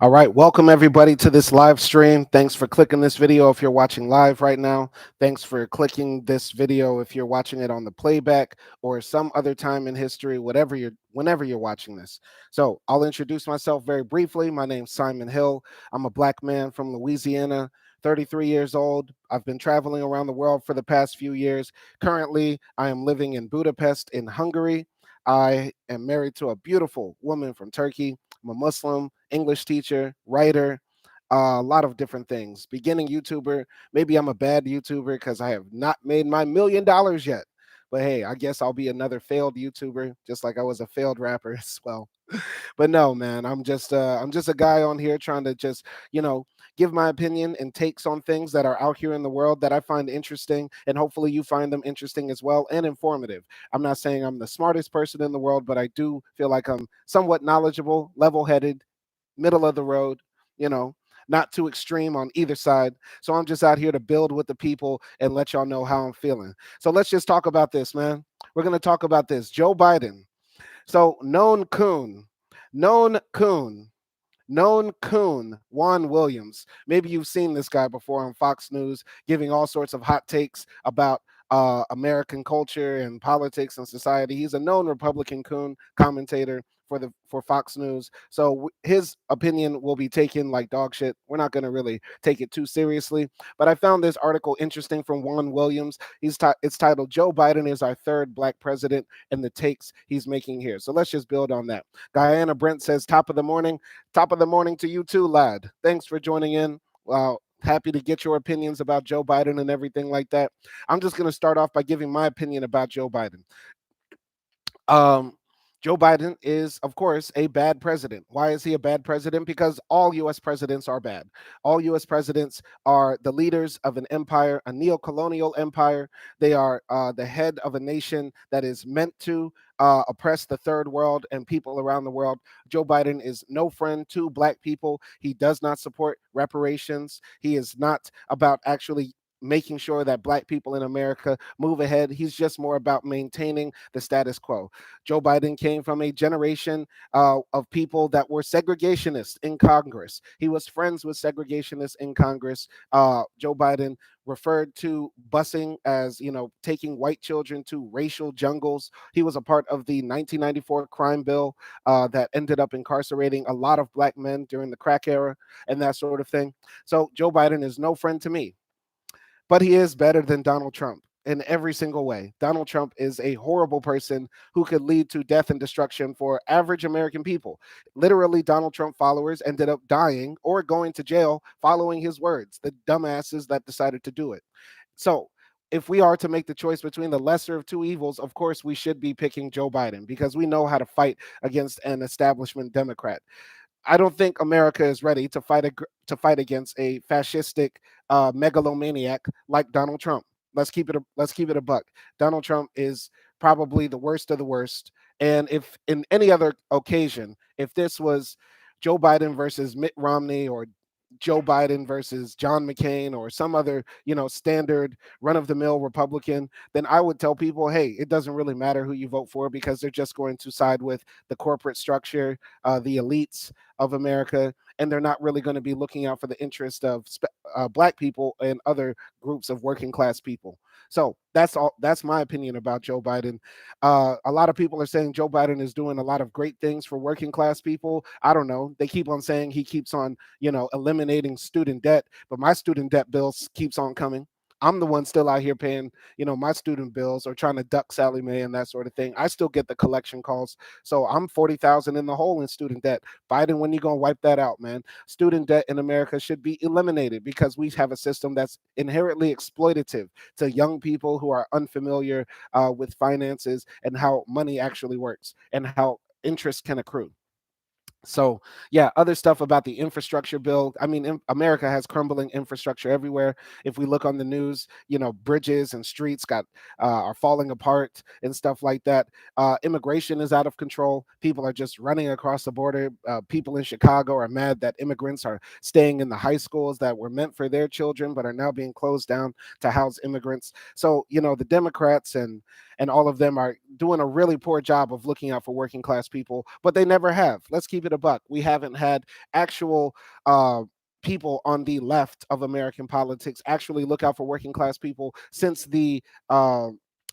All right, welcome everybody to this live stream. Thanks for clicking this video if you're watching live right now. Thanks for clicking this video if you're watching it on the playback or some other time in history, whenever you're watching this. So, I'll introduce myself very briefly. My name's Simon Hill. I'm a black man from Louisiana, 33 years old. I've been traveling around the world for the past few years. Currently, I am living in Budapest in Hungary. I am married to a beautiful woman from Turkey. I'm a Muslim, English teacher, writer, a lot of different things. Beginning YouTuber. Maybe I'm a bad YouTuber because I have not made my $1 million yet. But hey, I guess I'll be another failed YouTuber, just like I was a failed rapper as well. But no, man, I'm just a guy on here trying to just you know give my opinion and takes on things that are out here in the world that I find interesting, and hopefully you find them interesting as well and informative. I'm not saying I'm the smartest person in the world, but I do feel like I'm somewhat knowledgeable, level-headed, middle of the road, you know, not too extreme on either side. So I'm just out here to build with the people and let y'all know how I'm feeling. So let's just talk about this, man. We're going to talk about this. Joe Biden. So known coon, known coon, Juan Williams. Maybe you've seen this guy before on Fox News giving all sorts of hot takes about American culture and politics and society. He's a known Republican coon commentator for Fox News. So his opinion will be taken like dog shit. We're not going to really take it too seriously. But I found this article interesting from Juan Williams. It's titled "Joe Biden is our third black president and the takes he's making here." So let's just build on that. Guyana Brent says, "Top of the morning." Top of the morning to you too, lad. Thanks for joining in. Happy to get your opinions about Joe Biden and everything like that. I'm just going to start off by giving my opinion about Joe Biden. Um, Joe Biden is, of course, a bad president. Why is he a bad president? Because all U.S. presidents are bad. All U.S. presidents are the leaders of an empire, a neo-colonial empire. They are the head of a nation that is meant to oppress the third world and people around the world. Joe Biden is no friend to black people. He does not support reparations. He is not about actually making sure that black people in America move ahead. He's just more about maintaining the status quo. Joe Biden came from a generation of people that were segregationists in Congress. He was friends with segregationists in Congress. Joe Biden referred to busing as, taking white children to racial jungles. He was a part of the 1994 crime bill that ended up incarcerating a lot of black men during the crack era and that sort of thing. So Joe Biden is no friend to me, but he is better than Donald Trump in every single way. Donald Trump is a horrible person who could lead to death and destruction for average American people. Literally, Donald Trump followers ended up dying or going to jail following his words, the dumbasses that decided to do it. So, if we are to make the choice between the lesser of two evils, of course, we should be picking Joe Biden because we know how to fight against an establishment Democrat. I don't think America is ready to fight against a fascistic megalomaniac like Donald Trump. Let's keep it a buck. Donald Trump is probably the worst of the worst. And if in any other occasion, if this was Joe Biden versus Mitt Romney or Joe Biden versus John McCain or some other, standard run of the mill Republican, then I would tell people, hey, it doesn't really matter who you vote for because they're just going to side with the corporate structure, the elites of America, and they're not really going to be looking out for the interest of black people and other groups of working class people. So that's all. That's my opinion about Joe Biden. A lot of people are saying Joe Biden is doing a lot of great things for working class people. I don't know. They keep on saying he keeps on, eliminating student debt, but my student debt bills keeps on coming. I'm the one still out here paying, my student bills or trying to duck Sally Mae and that sort of thing. I still get the collection calls. So I'm 40,000 in the hole in student debt. Biden, when you going to wipe that out, man? Student debt in America should be eliminated because we have a system that's inherently exploitative to young people who are unfamiliar with finances and how money actually works and how interest can accrue. So, yeah, other stuff about the infrastructure bill. I mean, America has crumbling infrastructure everywhere. If we look on the news, bridges and streets are falling apart and stuff like that. Immigration is out of control. People are just running across the border. People in Chicago are mad that immigrants are staying in the high schools that were meant for their children, but are now being closed down to house immigrants. So, the Democrats and all of them are doing a really poor job of looking out for working class people, but they never have. Let's keep it a buck. We haven't had actual people on the left of American politics actually look out for working class people uh,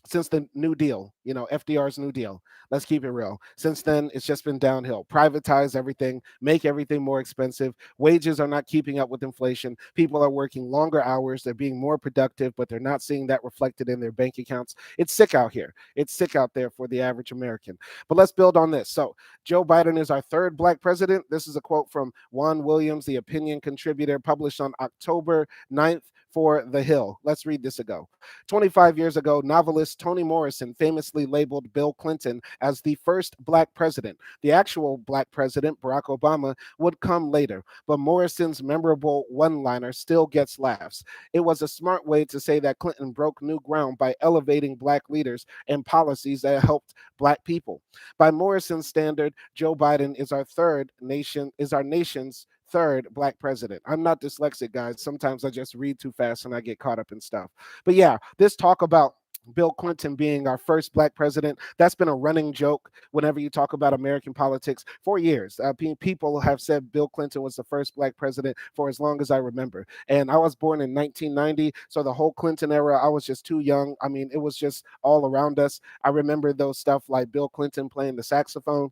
since the New Deal, FDR's New Deal. Let's keep it real. Since then, it's just been downhill. Privatize everything, make everything more expensive. Wages are not keeping up with inflation. People are working longer hours. They're being more productive, but they're not seeing that reflected in their bank accounts. It's sick out here. It's sick out there for the average American. But let's build on this. So, Joe Biden is our third black president. This is a quote from Juan Williams, the opinion contributor, published on October 9th for The Hill. Let's read this ago. 25 years ago, novelist Toni Morrison famously labeled Bill Clinton as the first black president. The actual black president, Barack Obama, would come later, but Morrison's memorable one-liner still gets laughs. It was a smart way to say that Clinton broke new ground by elevating black leaders and policies that helped black people. By Morrison's standard, Joe Biden is our nation's third black president. I'm not dyslexic, guys. Sometimes I just read too fast and I get caught up in stuff. But yeah, this talk about Bill Clinton being our first black president, that's been a running joke whenever you talk about American politics for years. People have said Bill Clinton was the first black president for as long as I remember. And I was born in 1990, so the whole Clinton era, I was just too young. I mean, it was just all around us. I remember those stuff like Bill Clinton playing the saxophone.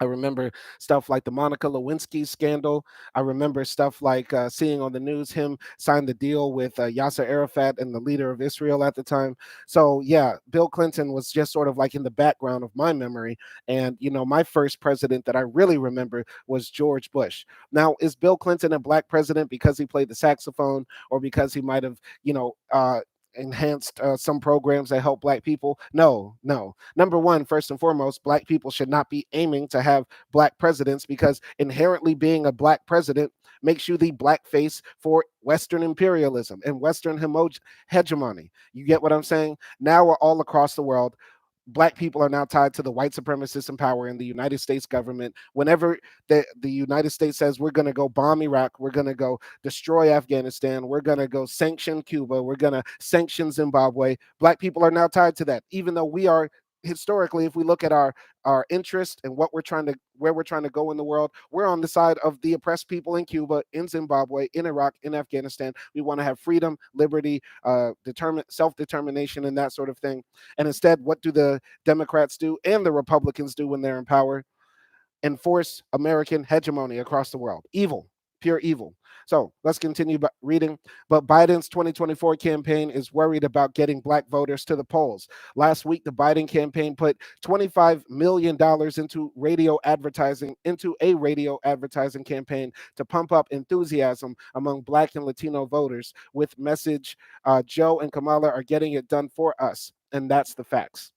I remember stuff like the Monica Lewinsky scandal. I remember stuff like seeing on the news him sign the deal with Yasser Arafat and the leader of Israel at the time. So, yeah, Bill Clinton was just sort of like in the background of my memory. And, my first president that I really remember was George Bush. Now, is Bill Clinton a black president because he played the saxophone or because he might have, enhanced some programs that help black people? No, no. Number one, first and foremost, black people should not be aiming to have black presidents because inherently being a black president makes you the black face for Western imperialism and Western hegemony. You get what I'm saying? Now we're all across the world. Black people are now tied to the white supremacists in power in the United States government. Whenever the United States says we're going to go bomb Iraq, we're going to go destroy Afghanistan, we're going to go sanction Cuba, we're going to sanction Zimbabwe, black people are now tied to that, even though we are historically, if we look at our interest and where we're trying to go in the world, we're on the side of the oppressed people in Cuba, in Zimbabwe, in Iraq, in Afghanistan. We want to have freedom, liberty, self-determination, and that sort of thing. And instead, what do the Democrats do and the Republicans do when they're in power? Enforce American hegemony across the world. Evil, pure evil. So let's continue reading. But Biden's 2024 campaign is worried about getting black voters to the polls. Last week, the Biden campaign put $25 million into a radio advertising campaign to pump up enthusiasm among black and Latino voters with message, Joe and Kamala are getting it done for us. And that's the facts.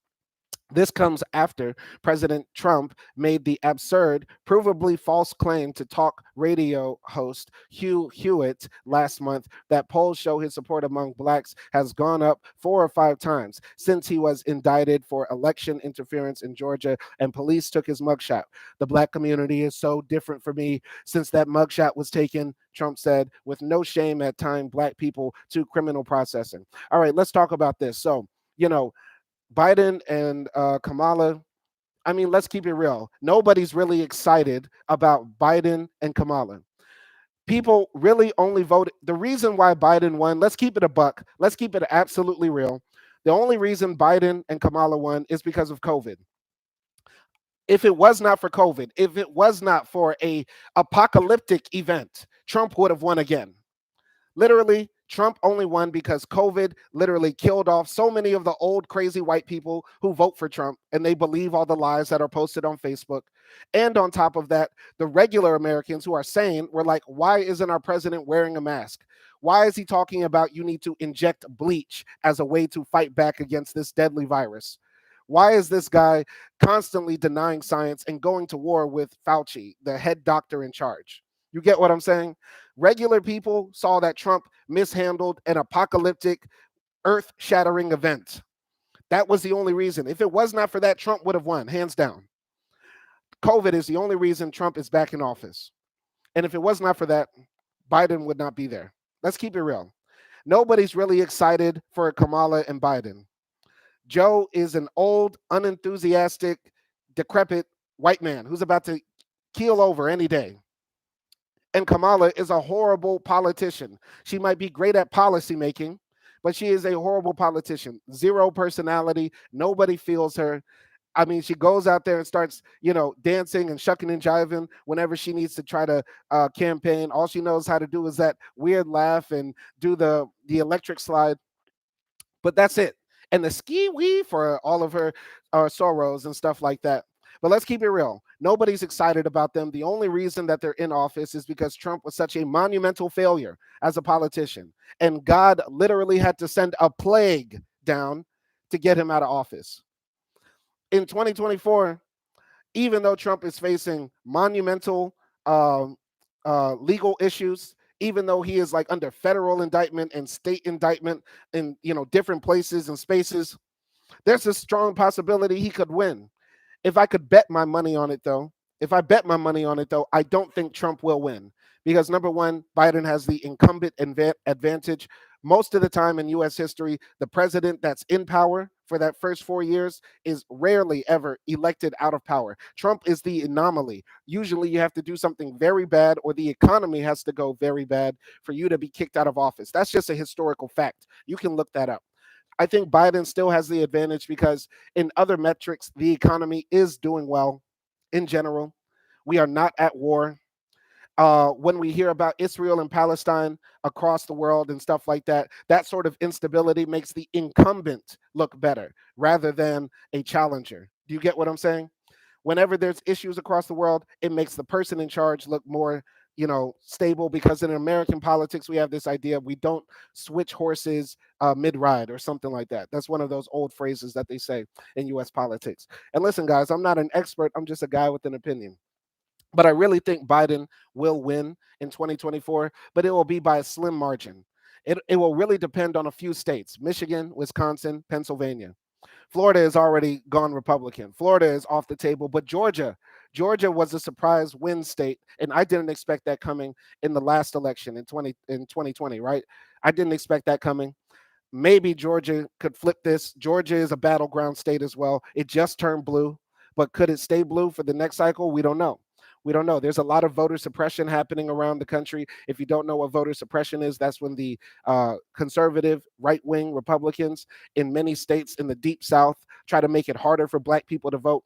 This comes after President Trump made the absurd, provably false claim to talk radio host Hugh Hewitt last month that polls show his support among blacks has gone up 4 or 5 times since he was indicted for election interference in Georgia and police took his mugshot. The black community is so different for me since that mugshot was taken, Trump said, with no shame at tying black people to criminal processing. All right, let's talk about this. So, Biden and Kamala, I mean, let's keep it real. Nobody's really excited about Biden and Kamala. People really only voted. The reason why Biden won, let's keep it a buck. Let's keep it absolutely real. The only reason Biden and Kamala won is because of COVID. If it was not for COVID, if it was not for a apocalyptic event, Trump would have won again. Literally, Trump only won because COVID literally killed off so many of the old crazy white people who vote for Trump and they believe all the lies that are posted on Facebook. And on top of that, the regular Americans who are sane were like, why isn't our president wearing a mask? Why is he talking about you need to inject bleach as a way to fight back against this deadly virus? Why is this guy constantly denying science and going to war with Fauci, the head doctor in charge? You get what I'm saying? Regular people saw that Trump mishandled an apocalyptic, earth-shattering event. That was the only reason. If it was not for that, Trump would have won, hands down. COVID is the only reason Trump is back in office. And if it was not for that, Biden would not be there. Let's keep it real. Nobody's really excited for Kamala and Biden. Joe is an old, unenthusiastic, decrepit white man who's about to keel over any day. And Kamala is a horrible politician. She might be great at policy making, but she is a horrible politician. Zero personality. Nobody feels her. I mean, she goes out there and starts, dancing and shucking and jiving whenever she needs to try to campaign. All she knows how to do is that weird laugh and do the electric slide, but that's it. And the ski wee for all of her sorrows and stuff like that. But let's keep it real. Nobody's excited about them. The only reason that they're in office is because Trump was such a monumental failure as a politician. And God literally had to send a plague down to get him out of office. In 2024, even though Trump is facing monumental um, legal issues, even though he is like under federal indictment and state indictment in different places and spaces, there's a strong possibility he could win. If I could bet my money on it, though, if I bet my money on it, though, I don't think Trump will win because number one, Biden has the incumbent advantage. Most of the time in U.S. history, the president that's in power for that first 4 years is rarely ever elected out of power. Trump is the anomaly. Usually, you have to do something very bad, or the economy has to go very bad for you to be kicked out of office. That's just a historical fact. You can look that up. I think Biden still has the advantage because in other metrics, the economy is doing well in general. We are not at war. When we hear about Israel and Palestine across the world and stuff like that, that sort of instability makes the incumbent look better rather than a challenger. Do you get what I'm saying? Whenever there's issues across the world, it makes the person in charge look more, stable, because in American politics, we have this idea we don't switch horses mid-ride or something like that. That's one of those old phrases that they say in US politics. And listen, guys, I'm not an expert. I'm just a guy with an opinion. But I really think Biden will win in 2024, but it will be by a slim margin. It will really depend on a few states: Michigan, Wisconsin, Pennsylvania. Florida has already gone Republican. Florida is off the table, but Georgia was a surprise win state, and I didn't expect that coming in the last election in 2020, right? I didn't expect that coming. Maybe Georgia could flip this. Georgia is a battleground state as well. It just turned blue, but could it stay blue for the next cycle? We don't know. We don't know. There's a lot of voter suppression happening around the country. If you don't know what voter suppression is, that's when the conservative, right wing Republicans in many states in the deep South try to make it harder for black people to vote.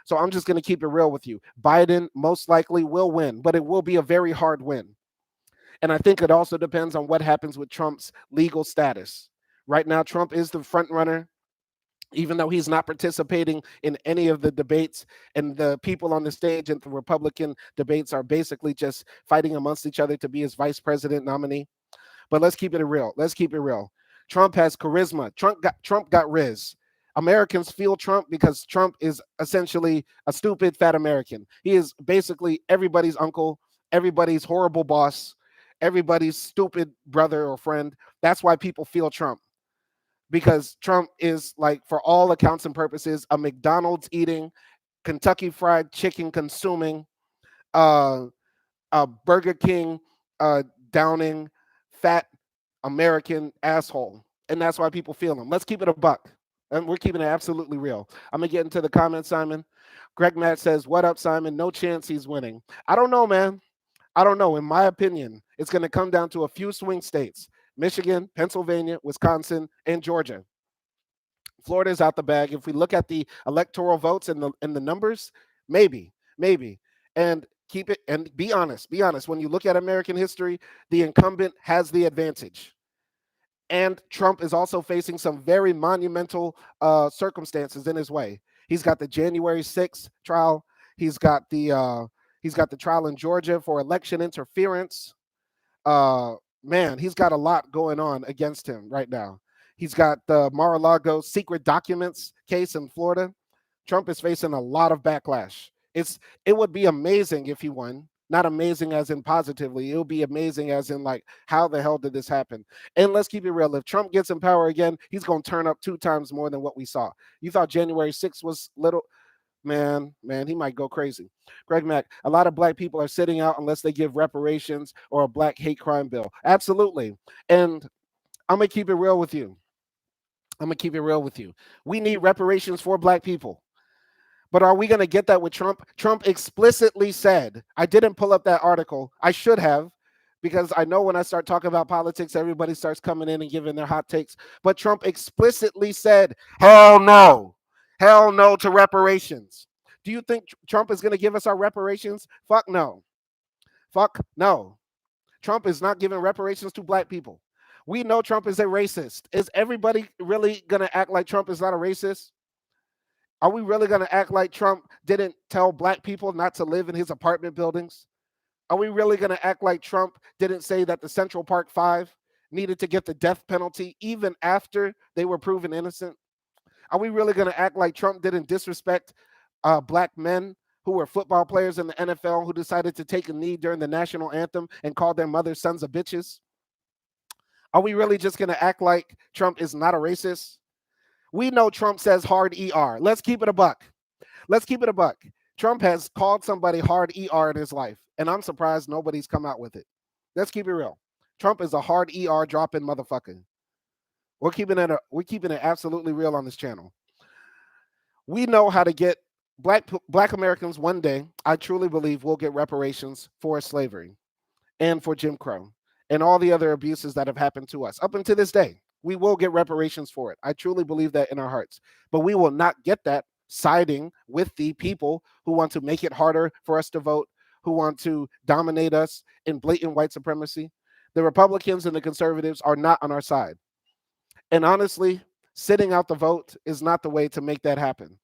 So I'm just going to keep it real with you. Biden most likely will win, but it will be a very hard win. And I think it also depends on what happens with Trump's legal status. Right now, Trump is the front runner, even though he's not participating in any of the debates, and the people on the stage and the Republican debates are basically just fighting amongst each other to be his vice president nominee. But let's keep it real. Let's keep it real. Trump has charisma. Trump got Riz. Americans feel Trump because Trump is essentially a stupid fat American. He is basically everybody's uncle, everybody's horrible boss, everybody's stupid brother or friend. That's why people feel Trump, because Trump is, like, for all accounts and purposes, a McDonald's eating, Kentucky Fried Chicken consuming, uh, a Burger King downing, fat American asshole. And that's why people feel him. Let's keep it a buck. And we're keeping it absolutely real. I'm going to get into the comments, Simon. Greg Matt says, "What up, Simon? No chance he's winning." I don't know, man. I don't know. In my opinion, it's going to come down to a few swing states: Michigan, Pennsylvania, Wisconsin, and Georgia. Florida is out the bag. If we look at the electoral votes and the numbers, maybe. And keep it and be honest. Be honest. When you look at American history, the incumbent has the advantage. And Trump is also facing some very monumental circumstances in his way. He's got the January 6th trial. He's got the trial in Georgia for election interference. Uh, Man, he's got a lot going on against him right now. He's got the Mar-a-Lago secret documents case in Florida. Trump is facing a lot of backlash. It would be amazing if he won. Not amazing as in positively. It would be amazing as in, like, how the hell did this happen? And let's keep it real. If Trump gets in power again, he's going to turn up 2 times more than what we saw. You thought January 6th was little? Man, he might go crazy. Greg Mack, a lot of black people are sitting out unless they give reparations or a black hate crime bill. Absolutely. And I'm going to keep it real with you. I'm gonna keep it real with you. We need reparations for black people. But are we going to get that with Trump? Trump explicitly said, I didn't pull up that article. I should have, because I know when I start talking about politics, everybody starts coming in and giving their hot takes. But Trump explicitly said, hell no. Hell no to reparations. Do you think Trump is going to give us our reparations? Fuck no. Fuck no. Trump is not giving reparations to black people. We know Trump is a racist. Is everybody really going to act like Trump is not a racist? Are we really going to act like Trump didn't tell black people not to live in his apartment buildings? Are we really going to act like Trump didn't say that the Central Park Five needed to get the death penalty even after they were proven innocent? Are we really going to act like Trump didn't disrespect black men who were football players in the NFL who decided to take a knee during the national anthem and call their mothers sons of bitches? Are we really just going to act like Trump is not a racist? We know Trump says hard ER. Let's keep it a buck. Let's keep it a buck. Trump has called somebody hard ER in his life, and I'm surprised nobody's come out with it. Let's keep it real. Trump is a hard ER dropping motherfucker. We're keeping it absolutely real on this channel. We know how to get black Americans one day. I truly believe we'll get reparations for slavery and for Jim Crow and all the other abuses that have happened to us up until this day. We will get reparations for it. I truly believe that in our hearts. But we will not get that siding with the people who want to make it harder for us to vote, who want to dominate us in blatant white supremacy. The Republicans and the conservatives are not on our side. And honestly, sitting out the vote is not the way to make that happen.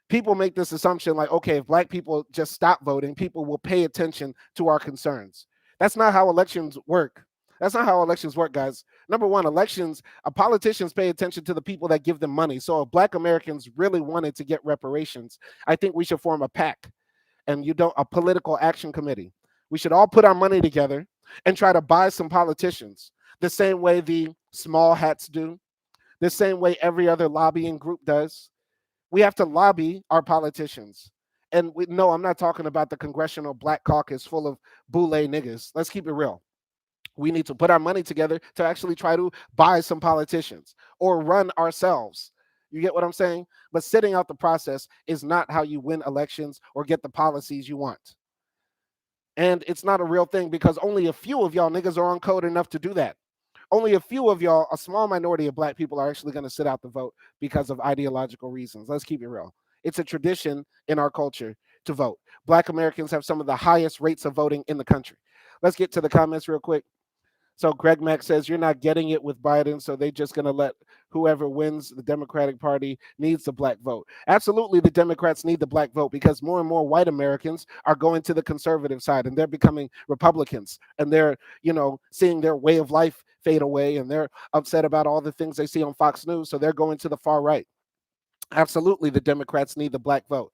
People make this assumption like, okay, if black people just stop voting, people will pay attention to our concerns. That's not how elections work. That's not how elections work, guys. Number one, politicians pay attention to the people that give them money. So if black Americans really wanted to get reparations, I think we should form a PAC and a political action committee. We should all put our money together and try to buy some politicians the same way the small hats do, the same way every other lobbying group does. We have to lobby our politicians. And no, I'm not talking about the congressional black caucus full of boule niggas. Let's keep it real. We need to put our money together to actually try to buy some politicians or run ourselves. You get what I'm saying? But sitting out the process is not how you win elections or get the policies you want. And it's not a real thing because only a few of y'all niggas are on code enough to do that. Only a few of y'all, a small minority of black people, are actually going to sit out the vote because of ideological reasons. Let's keep it real. It's a tradition in our culture to vote. Black Americans have some of the highest rates of voting in the country. Let's get to the comments real quick. So Greg Mack says you're not getting it with Biden, so they're just going to let whoever wins the Democratic Party needs the black vote. Absolutely, the Democrats need the black vote because more and more white Americans are going to the conservative side and they're becoming Republicans and they're, seeing their way of life fade away and they're upset about all the things they see on Fox News, so they're going to the far right. Absolutely, the Democrats need the black vote.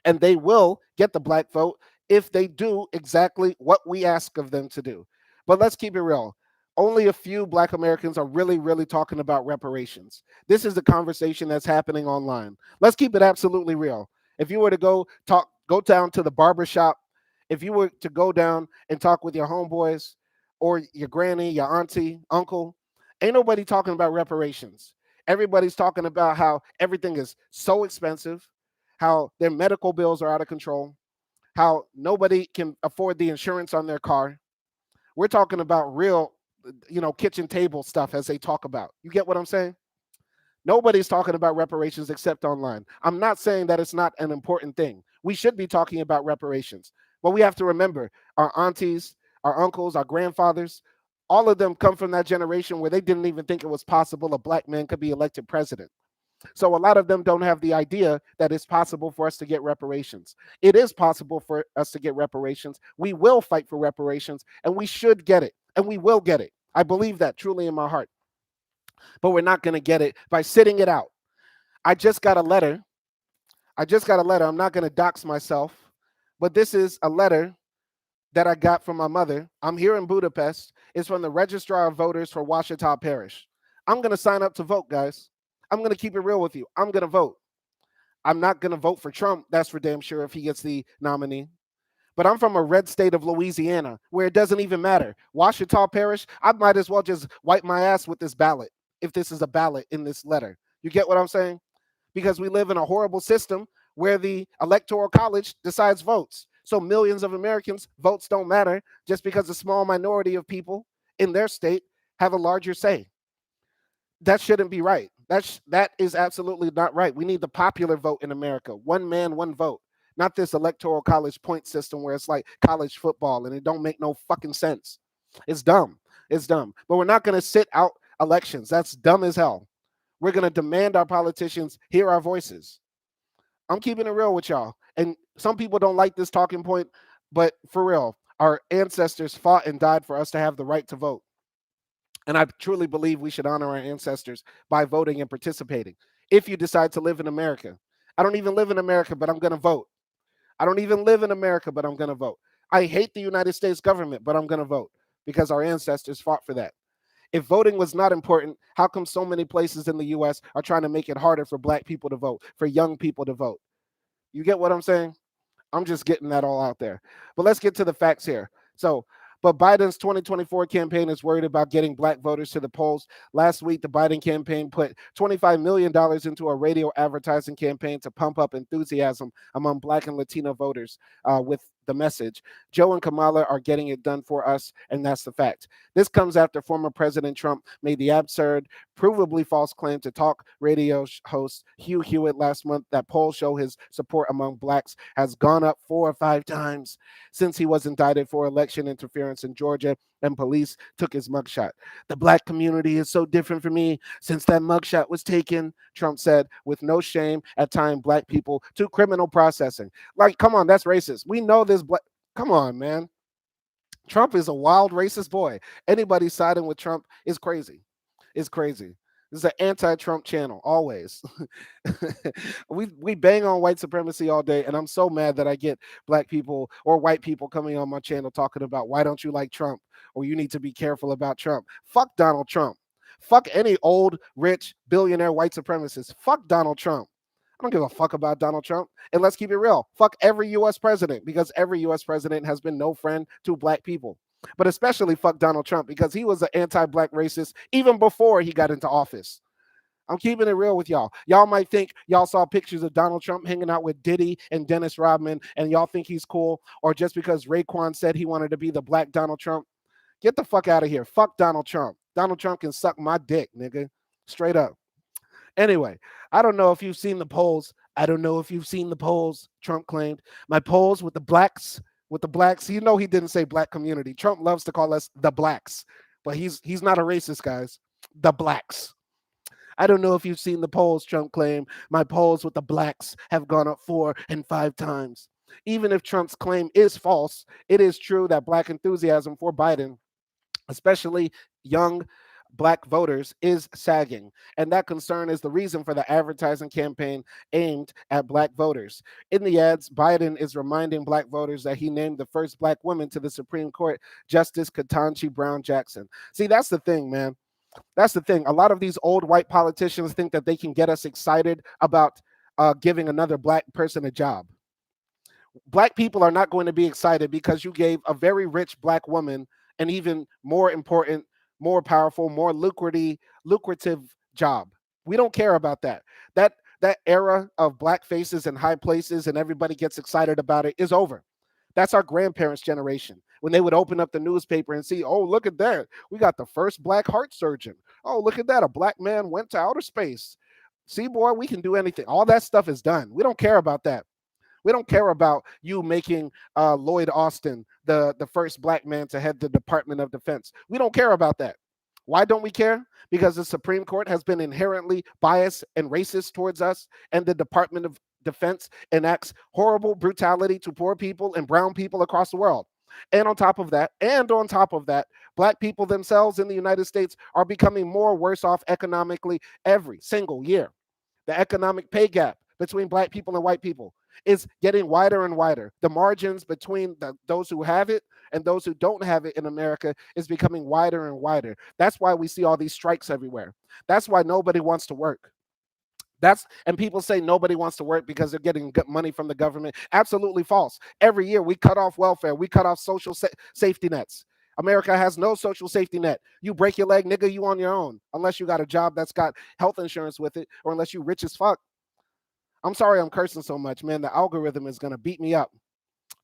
And they will get the black vote if they do exactly what we ask of them to do. But let's keep it real. Only a few black Americans are really, really talking about reparations. This is the conversation that's happening online. Let's keep it absolutely real. If you were to go down to the barber shop, if you were to go down and talk with your homeboys or your granny, your auntie, uncle, ain't nobody talking about reparations. Everybody's talking about how everything is so expensive, how their medical bills are out of control, how nobody can afford the insurance on their car. We're talking about real, kitchen table stuff as they talk about. You get what I'm saying? Nobody's talking about reparations except online. I'm not saying that it's not an important thing. We should be talking about reparations. But we have to remember our aunties, our uncles, our grandfathers, all of them come from that generation where they didn't even think it was possible a black man could be elected president. So a lot of them don't have the idea that it's possible for us to get reparations. It is possible for us to get reparations. We will fight for reparations and we should get it and we will get it. I believe that truly in my heart. But we're not going to get it by sitting it out. I just got a letter. I'm not going to dox myself, but this is a letter that I got from my mother. I'm here in Budapest. It's from the Registrar of Voters for Washita Parish. I'm going to sign up to vote, guys. I'm going to keep it real with you. I'm going to vote. I'm not going to vote for Trump. That's for damn sure if he gets the nominee. But I'm from a red state of Louisiana where it doesn't even matter. Washita Parish, I might as well just wipe my ass with this ballot if this is a ballot in this letter. You get what I'm saying? Because we live in a horrible system where the electoral college decides votes. So millions of Americans, votes don't matter just because a small minority of people in their state have a larger say. That shouldn't be right. That is absolutely not right. We need the popular vote in America. One man, one vote. Not this electoral college point system where it's like college football and it don't make no fucking sense. It's dumb. It's dumb. But we're not going to sit out elections. That's dumb as hell. We're going to demand our politicians hear our voices. I'm keeping it real with y'all. And some people don't like this talking point, but for real, our ancestors fought and died for us to have the right to vote. And I truly believe we should honor our ancestors by voting and participating. If you decide to live in America, I don't even live in America, but I'm going to vote. I don't even live in America, but I'm going to vote. I hate the United States government, but I'm going to vote because our ancestors fought for that. If voting was not important, how come so many places in the US are trying to make it harder for black people to vote, for young people to vote? You get what I'm saying? I'm just getting that all out there. But let's get to the facts here. So, but Biden's 2024 campaign is worried about getting black voters to the polls. Last week, the Biden campaign put $25 million into a radio advertising campaign to pump up enthusiasm among black and Latino voters with the message, Joe and Kamala are getting it done for us, and that's the fact. This comes after former President Trump made the absurd, provably false claim to talk radio host Hugh Hewitt last month that polls show his support among blacks has gone up 4 or 5 times since he was indicted for election interference in Georgia and police took his mugshot. The black community is so different from me since that mugshot was taken, Trump said, with no shame at tying black people to criminal processing. Like, come on, that's racist. We know this black. Come on, man. Trump is a wild racist boy. Anybody siding with Trump is crazy. It's crazy. This is an anti-Trump channel, always. we bang on white supremacy all day, and I'm so mad that I get black people or white people coming on my channel talking about why don't you like Trump or you need to be careful about Trump. Fuck Donald Trump. Fuck any old, rich, billionaire white supremacist. Fuck Donald Trump. I don't give a fuck about Donald Trump. And let's keep it real. Fuck every US president because every US president has been no friend to black people. But especially fuck Donald Trump because he was an anti black racist even before he got into office. I'm keeping it real with y'all. Y'all might think y'all saw pictures of Donald Trump hanging out with Diddy and Dennis Rodman and y'all think he's cool, or just because Raekwon said he wanted to be the black Donald Trump. Get the fuck out of here. Fuck Donald Trump. Donald Trump can suck my dick, nigga. Straight up. Anyway, I don't know if you've seen the polls. I don't know if you've seen the polls, Trump claimed. My polls with the blacks, you know he didn't say black community. Trump loves to call us the blacks, but he's not a racist, guys. The blacks. I don't know if you've seen the polls, Trump claimed. My polls with the blacks have gone up 4 and 5 times. Even if Trump's claim is false, it is true that black enthusiasm for Biden, especially young black voters, is sagging. And that concern is the reason for the advertising campaign aimed at black voters. In the ads, Biden is reminding black voters that he named the first black woman to the Supreme Court, Justice Ketanji Brown Jackson. See, that's the thing, man. That's the thing. A lot of these old white politicians think that they can get us excited about giving another black person a job. Black people are not going to be excited because you gave a very rich black woman an even more important, more powerful, more lucrative job. We don't care about that. That era of black faces in high places and everybody gets excited about it is over. That's our grandparents' generation. When they would open up the newspaper and see, oh, look at that. We got the first black heart surgeon. Oh, look at that. A black man went to outer space. See, boy, we can do anything. All that stuff is done. We don't care about that. We don't care about you making Lloyd Austin the first black man to head the Department of Defense. We don't care about that. Why don't we care? Because the Supreme Court has been inherently biased and racist towards us, and the Department of Defense enacts horrible brutality to poor people and brown people across the world. And on top of that, black people themselves in the United States are becoming more worse off economically every single year. The economic pay gap between black people and white people is getting wider and wider. The margins between those who have it and those who don't have it in America is becoming wider and wider. That's why we see all these strikes everywhere. That's why nobody wants to work. And people say nobody wants to work because they're getting money from the government. Absolutely false. Every year we cut off welfare, we cut off social safety nets. America has no social safety net. You break your leg, nigga, you on your own. Unless you got a job that's got health insurance with it, or unless you rich as fuck. I'm sorry I'm cursing so much, man. The algorithm is gonna beat me up.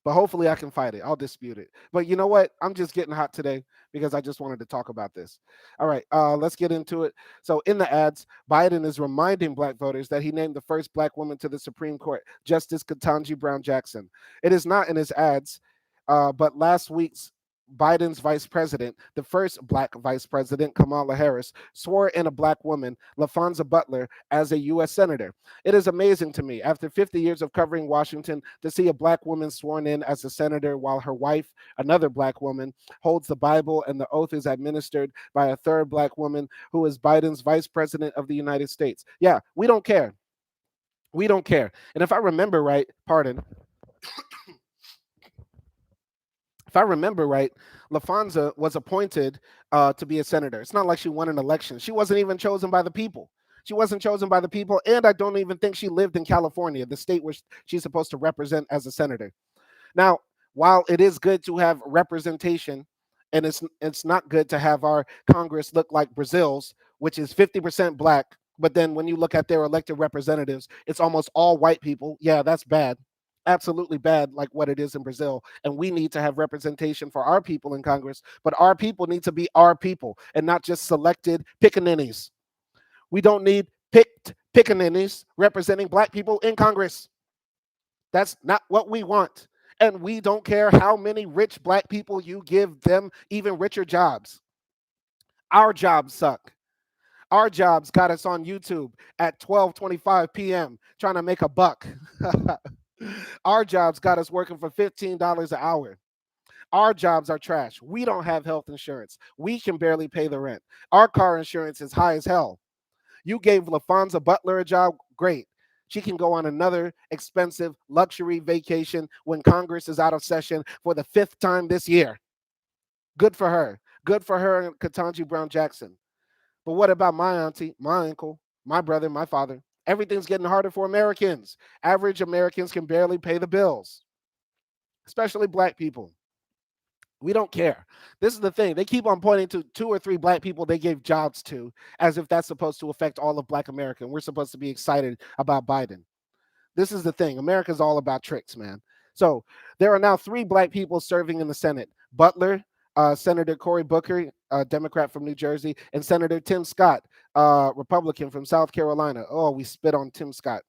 But hopefully I can fight it. I'll dispute it. But you know what? I'm just getting hot today because I just wanted to talk about this. All right, let's get into it. So in the ads, Biden is reminding black voters that he named the first black woman to the Supreme Court, Justice Ketanji Brown Jackson. It is not in his ads, but last week's Biden's vice president, the first black vice president, Kamala Harris, swore in a black woman, LaFonza Butler, as a U.S. senator. It is amazing to me, after 50 years of covering Washington, to see a black woman sworn in as a senator while her wife, another black woman, holds the Bible and the oath is administered by a third black woman who is Biden's vice president of the United States. Yeah, we don't care. We don't care. And if I remember right, pardon, if I remember right, LaFonza was appointed to be a senator. It's not like she won an election. She wasn't even chosen by the people. She wasn't chosen by the people, and I don't even think she lived in California, the state which she's supposed to represent as a senator. Now, while it is good to have representation, and it's not good to have our Congress look like Brazil's, which is 50% black, but then when you look at their elected representatives, it's almost all white people. Yeah, that's bad. Absolutely bad, like what it is in Brazil. And we need to have representation for our people in Congress, but our people need to be our people and not just selected pickaninnies. We don't need picked pickaninnies representing black people in Congress. That's not what we want. And we don't care how many rich black people you give them even richer jobs. Our jobs suck. Our jobs got us on YouTube at 12:25 p.m. trying to make a buck. Our jobs got us working for $15 an hour. Our jobs are trash. We don't have health insurance. We can barely pay the rent. Our car insurance is high as hell. You gave LaFonza Butler a job, great. She can go on another expensive luxury vacation when Congress is out of session for the fifth time this year. Good for her. Good for her and Ketanji Brown Jackson. But what about my auntie, my uncle, my brother, my father? Everything's getting harder for Americans. Average Americans can barely pay the bills, especially black people. We don't care. This is the thing. They keep on pointing to two or three black people they gave jobs to as if that's supposed to affect all of black America. And we're supposed to be excited about Biden. This is the thing. America's all about tricks, man. So there are now three black people serving in the Senate. Butler, Senator Cory Booker, Democrat from New Jersey, and Senator Tim Scott, Republican from South Carolina. Oh, we spit on Tim Scott,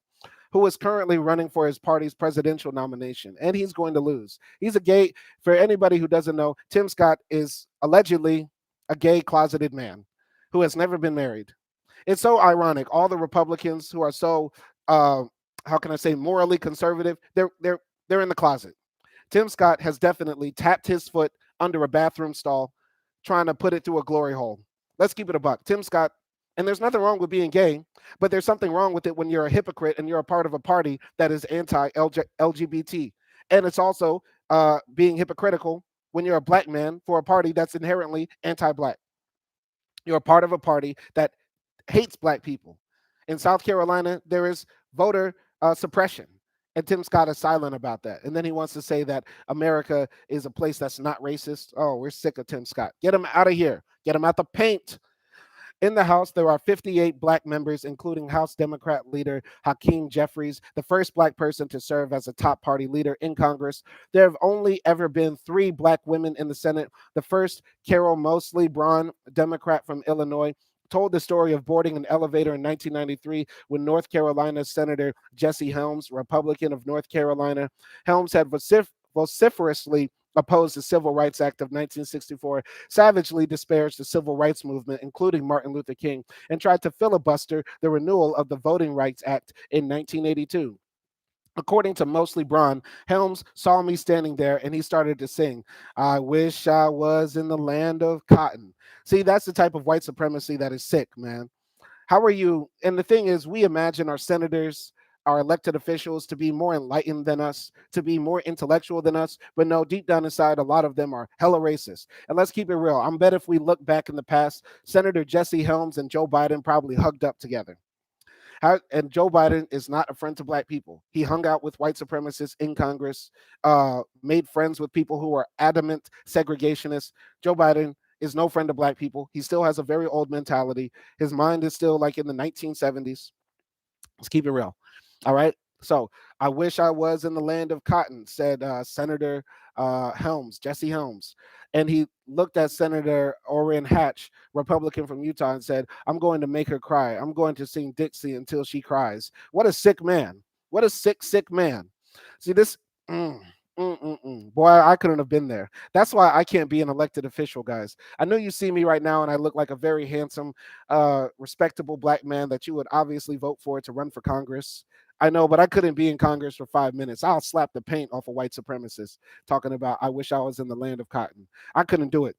who is currently running for his party's presidential nomination, and he's going to lose. He's a gay, for anybody who doesn't know, Tim Scott is allegedly a gay closeted man who has never been married. It's so ironic. All the Republicans who are so, how can I say, morally conservative, they're in the closet. Tim Scott has definitely tapped his foot under a bathroom stall, trying to put it through a glory hole. Let's keep it a buck. Tim Scott, and there's nothing wrong with being gay, but there's something wrong with it when you're a hypocrite and you're a part of a party that is anti-LGBT. And it's also being hypocritical when you're a black man for a party that's inherently anti-black. You're a part of a party that hates black people. In South Carolina, there is voter suppression. And Tim Scott is silent about that. And then he wants to say that America is a place that's not racist. Oh, we're sick of Tim Scott. Get him out of here. Get him out the paint. In the House, there are 58 black members, including House Democrat leader Hakeem Jeffries, the first black person to serve as a top party leader in Congress. There have only ever been 3 black women in the Senate. The first, Carol Moseley Braun, Democrat from Illinois, told the story of boarding an elevator in 1993 when North Carolina Senator Jesse Helms, Republican of North Carolina. Helms had vociferously opposed the Civil Rights Act of 1964, savagely disparaged the civil rights movement, including Martin Luther King, and tried to filibuster the renewal of the Voting Rights Act in 1982. According to Moseley Braun, Helms saw me standing there and he started to sing, "I wish I was in the land of cotton." See, that's the type of white supremacy that is sick, man. How are you? And the thing is, we imagine our senators, our elected officials to be more enlightened than us, to be more intellectual than us. But no, deep down inside, a lot of them are hella racist. And let's keep it real. I'm bet if we look back in the past, Senator Jesse Helms and Joe Biden probably hugged up together. And Joe Biden is not a friend to black people. He hung out with white supremacists in Congress, made friends with people who are adamant segregationists. Joe Biden is no friend to black people. He still has a very old mentality. His mind is still like in the 1970s. Let's keep it real. All right. So I wish I was in the land of cotton, said Senator Helms, Jesse Helms. And he looked at Senator Orrin Hatch, Republican from Utah, and said, I'm going to make her cry. I'm going to sing Dixie until she cries. What a sick man. What a sick, sick man. See, this. Mm, Boy, I couldn't have been there. That's why I can't be an elected official, guys. I know you see me right now, and I look like a very handsome, respectable black man that you would obviously vote for to run for Congress. I know, but I couldn't be in Congress for 5 minutes. I'll slap the paint off a white supremacist talking about, I wish I was in the land of cotton. I couldn't do it.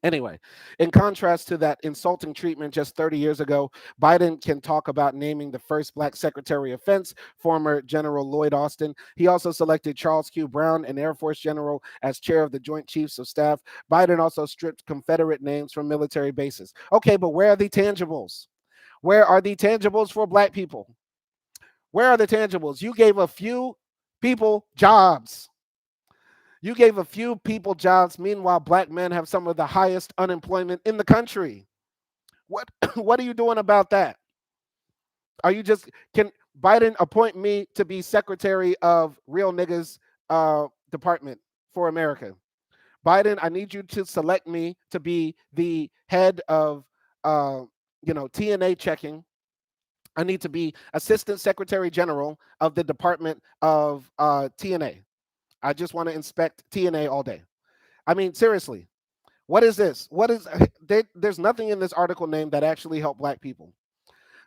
Anyway, in contrast to that insulting treatment just 30 years ago, Biden can talk about naming the first black Secretary of Defense, former General Lloyd Austin. He also selected Charles Q. Brown, an Air Force general, as chair of the Joint Chiefs of Staff. Biden also stripped Confederate names from military bases. Okay, but where are the tangibles? Where are the tangibles for black people? Where are the tangibles? You gave a few people jobs. You gave a few people jobs. Meanwhile, black men have some of the highest unemployment in the country. What what are you doing about that? Are you just can Biden appoint me to be secretary of real niggas department for America? Biden, I need you to select me to be the head of uh, TNA checking. I need to be assistant secretary general of the department of TNA. I just want to inspect TNA all day. I mean, seriously, what is this? What is there's nothing in this article name that actually helped black people.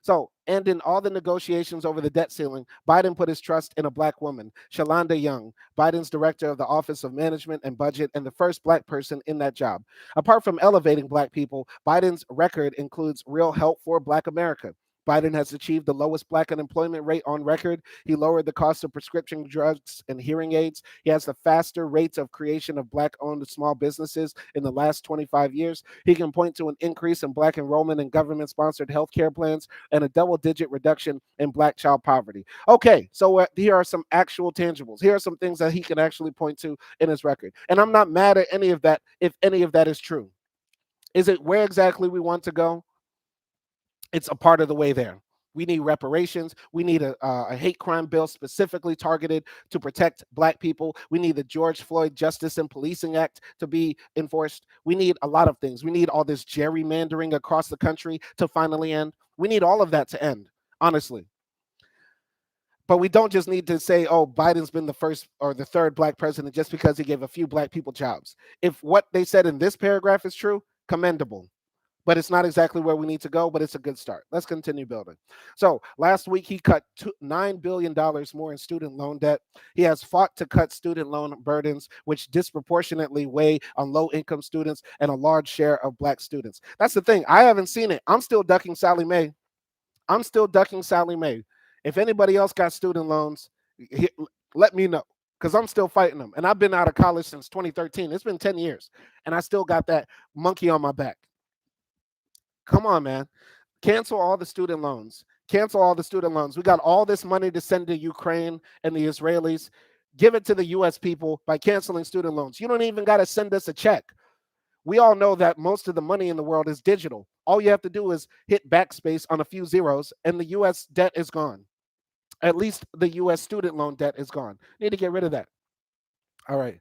So, and in all the negotiations over the debt ceiling, Biden put his trust in a black woman, Shalonda Young, Biden's director of the Office of Management and Budget, and the first black person in that job. Apart from elevating black people, Biden's record includes real help for black America. Biden has achieved the lowest black unemployment rate on record. He lowered the cost of prescription drugs and hearing aids. He has the faster rates of creation of black owned small businesses in the last 25 years. He can point to an increase in black enrollment in government sponsored healthcare plans and a double-digit reduction in black child poverty. Okay, so here are some actual tangibles. Here are some things that he can actually point to in his record. And I'm not mad at any of that if any of that is true. Is it where exactly we want to go? It's a part of the way there. We need reparations. We need a hate crime bill specifically targeted to protect black people. We need the George Floyd Justice and Policing Act to be enforced. We need a lot of things. We need all this gerrymandering across the country to finally end. We need all of that to end, honestly. But we don't just need to say, oh, Biden's been the first or the third black president just because he gave a few black people jobs. If what they said in this paragraph is true, commendable, but it's not exactly where we need to go, but it's a good start. Let's continue building. So last week, he cut $9 billion more in student loan debt. He has fought to cut student loan burdens, which disproportionately weigh on low income students and a large share of black students. That's the thing. I haven't seen it. I'm still ducking Sally Mae. I'm still ducking Sally Mae. If anybody else got student loans, let me know because I'm still fighting them. And I've been out of college since 2013. It's been 10 years, and I still got that monkey on my back. Come on, man. Cancel all the student loans. Cancel all the student loans. We got all this money to send to Ukraine and the Israelis. Give it to the US people by canceling student loans. You don't even got to send us a check. We all know that most of the money in the world is digital. All you have to do is hit backspace on a few zeros, and the US debt is gone. At least the US student loan debt is gone. Need to get rid of that. All right.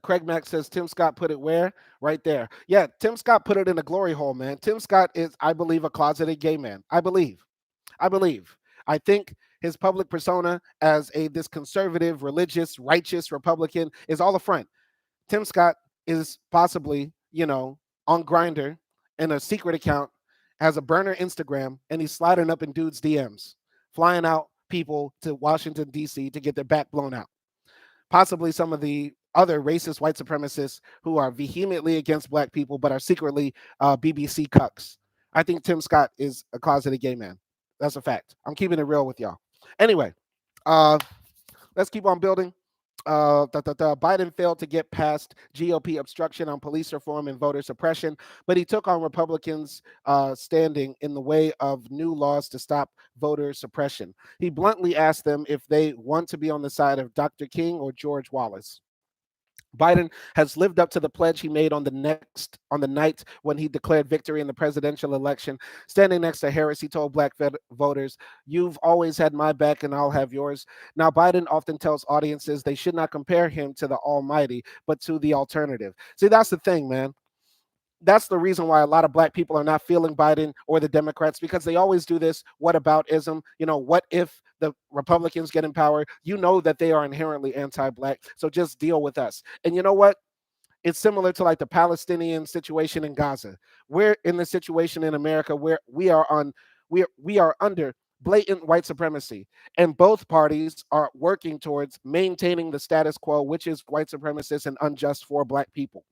Craig Mack says Tim Scott put it where? Right there. Yeah, Tim Scott put it in a glory hole, man. Tim Scott is, I believe, a closeted gay man. I believe. I think his public persona as this conservative, religious, righteous Republican is all a front. Tim Scott is possibly, on Grindr in a secret account, has a burner Instagram, and he's sliding up in dudes' DMs, flying out people to Washington, D.C. to get their back blown out. Possibly some of the other racist white supremacists who are vehemently against black people but are secretly BBC cucks. I think Tim Scott is a closeted gay man. That's a fact. I'm keeping it real with y'all. Anyway, let's keep on building. Biden failed to get past GOP obstruction on police reform and voter suppression, but he took on Republicans standing in the way of new laws to stop voter suppression. He bluntly asked them if they want to be on the side of Dr. King or George Wallace. Biden has lived up to the pledge he made on the night when he declared victory in the presidential election. Standing next to Harris, he told black voters, "You've always had my back and I'll have yours." Now, Biden often tells audiences they should not compare him to the almighty, but to the alternative. See, that's the thing, man. That's the reason why a lot of black people are not feeling Biden or the Democrats, because they always do this what aboutism. What if the Republicans get in power? You know that they are inherently anti-black, so just deal with us. And you know what? It's similar to like the Palestinian situation in Gaza. We're in the situation in America where we are under blatant white supremacy, and both parties are working towards maintaining the status quo, which is white supremacist and unjust for black people.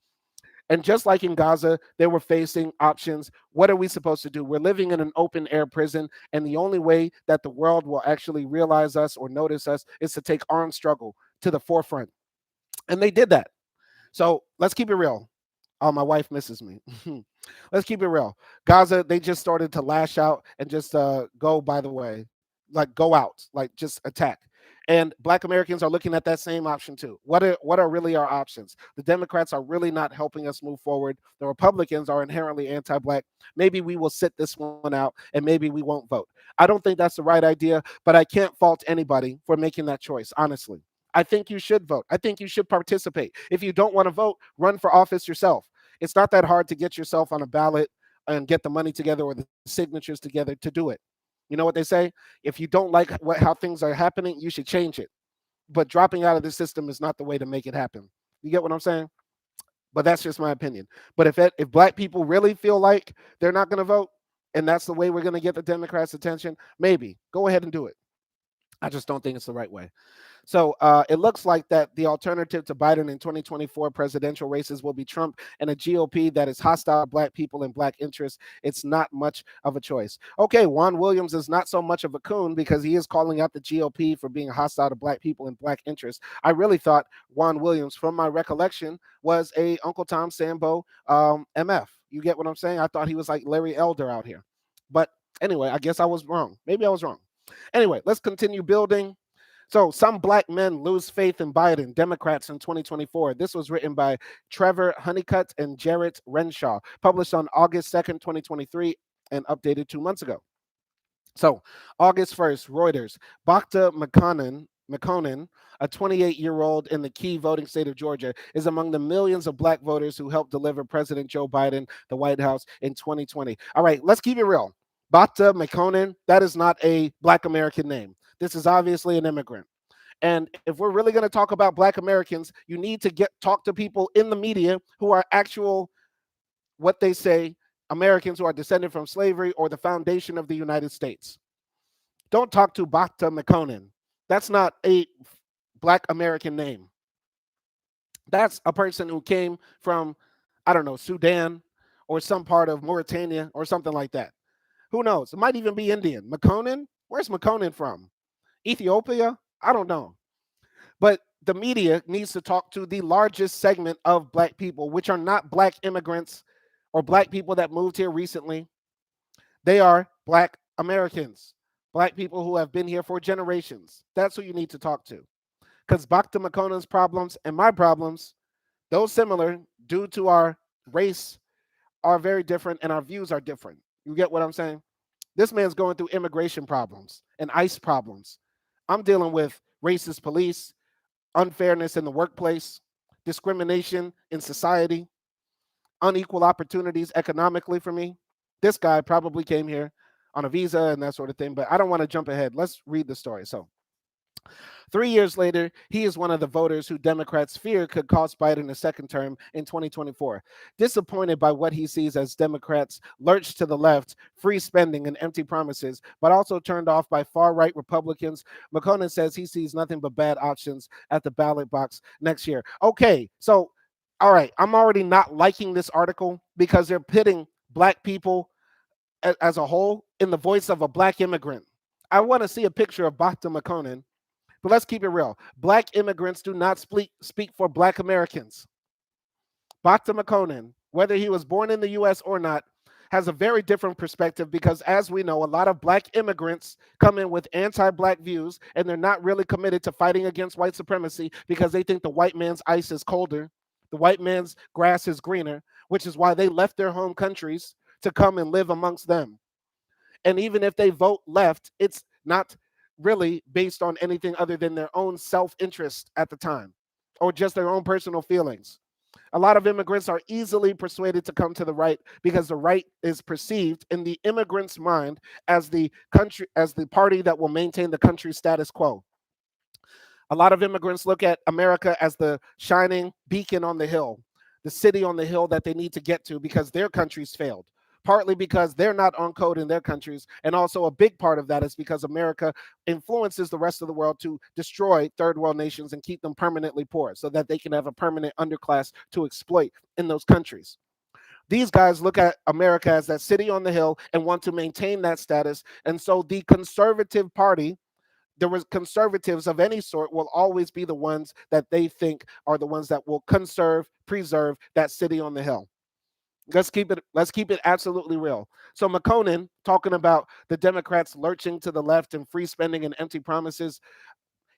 And just like in Gaza, they were facing options. What are we supposed to do? We're living in an open air prison, and the only way that the world will actually realize us or notice us is to take armed struggle to the forefront. And they did that. So let's keep it real. Oh, my wife misses me. Let's keep it real. Gaza, they just started to lash out and just go by the way, like go out, like just attack. And Black Americans are looking at that same option too. What are really our options? The Democrats are really not helping us move forward. The Republicans are inherently anti-Black. Maybe we will sit this one out and maybe we won't vote. I don't think that's the right idea, but I can't fault anybody for making that choice, honestly. I think you should vote. I think you should participate. If you don't want to vote, run for office yourself. It's not that hard to get yourself on a ballot and get the money together or the signatures together to do it. You know what they say? If you don't like how things are happening, you should change it. But dropping out of the system is not the way to make it happen. You get what I'm saying? But that's just my opinion. But if black people really feel like they're not going to vote, and that's the way we're going to get the Democrats' attention, maybe go ahead and do it. I just don't think it's the right way. So it looks like that the alternative to Biden in 2024 presidential races will be Trump and a GOP that is hostile to black people and black interests. It's not much of a choice. Okay, Juan Williams is not so much of a coon because he is calling out the GOP for being hostile to black people and black interests. I really thought Juan Williams, from my recollection, was a Uncle Tom Sambo MF. You get what I'm saying? I thought he was like Larry Elder out here. But anyway, I guess I was wrong. Maybe I was wrong. Anyway, let's continue building. So, some black men lose faith in Biden, Democrats in 2024. This was written by Trevor Honeycutt and Jarrett Renshaw, published on August 2nd, 2023, and updated 2 months ago. So, August 1st, Reuters, Bachta McConan, a 28-year-old in the key voting state of Georgia, is among the millions of black voters who helped deliver President Joe Biden the White House in 2020. All right, let's keep it real. Bachta McConan, that is not a black American name. This is obviously an immigrant. And if we're really going to talk about black Americans, you need to talk to people in the media who are actual, what they say, Americans who are descended from slavery or the foundation of the United States. Don't talk to Bachta McConan. That's not a black American name. That's a person who came from, I don't know, Sudan or some part of Mauritania or something like that. Who knows? It might even be Indian. McConan? Where's McConan from? Ethiopia? I don't know. But the media needs to talk to the largest segment of black people, which are not black immigrants or black people that moved here recently. They are black Americans, black people who have been here for generations. That's who you need to talk to. Because Bachta McConan's problems and my problems, though similar due to our race, are very different and our views are different. You get what I'm saying? This man's going through immigration problems and ICE problems. I'm dealing with racist police, unfairness in the workplace, discrimination in society, unequal opportunities economically for me. This guy probably came here on a visa and that sort of thing, but I don't want to jump ahead. Let's read the story. So, 3 years later, he is one of the voters who Democrats fear could cost Biden a second term in 2024. Disappointed by what he sees as Democrats lurch to the left, free spending and empty promises, but also turned off by far-right Republicans, McConan says he sees nothing but bad options at the ballot box next year. Okay, so, all right, I'm already not liking this article because they're pitting black people as a whole in the voice of a black immigrant. I want to see a picture of Bachta McConan But let's keep it real. Black immigrants do not speak for Black Americans. Dr. McConan, whether he was born in the US or not, has a very different perspective because, as we know, a lot of Black immigrants come in with anti Black views and they're not really committed to fighting against white supremacy because they think the white man's ice is colder, the white man's grass is greener, which is why they left their home countries to come and live amongst them. And even if they vote left, it's not really based on anything other than their own self interest at the time or just their own personal feelings. A lot of immigrants are easily persuaded to come to the right because the right is perceived in the immigrant's mind as the country, as the party that will maintain the country's status quo. A lot of immigrants look at America as the shining beacon on the hill, the city on the hill that they need to get to because their country's failed. Partly because they're not on code in their countries. And also, a big part of that is because America influences the rest of the world to destroy third world nations and keep them permanently poor so that they can have a permanent underclass to exploit in those countries. These guys look at America as that city on the hill and want to maintain that status. And so the conservative party, the conservatives of any sort, will always be the ones that they think are the ones that will preserve that city on the hill. Let's keep it absolutely real. So McConan talking about the Democrats lurching to the left and free spending and empty promises.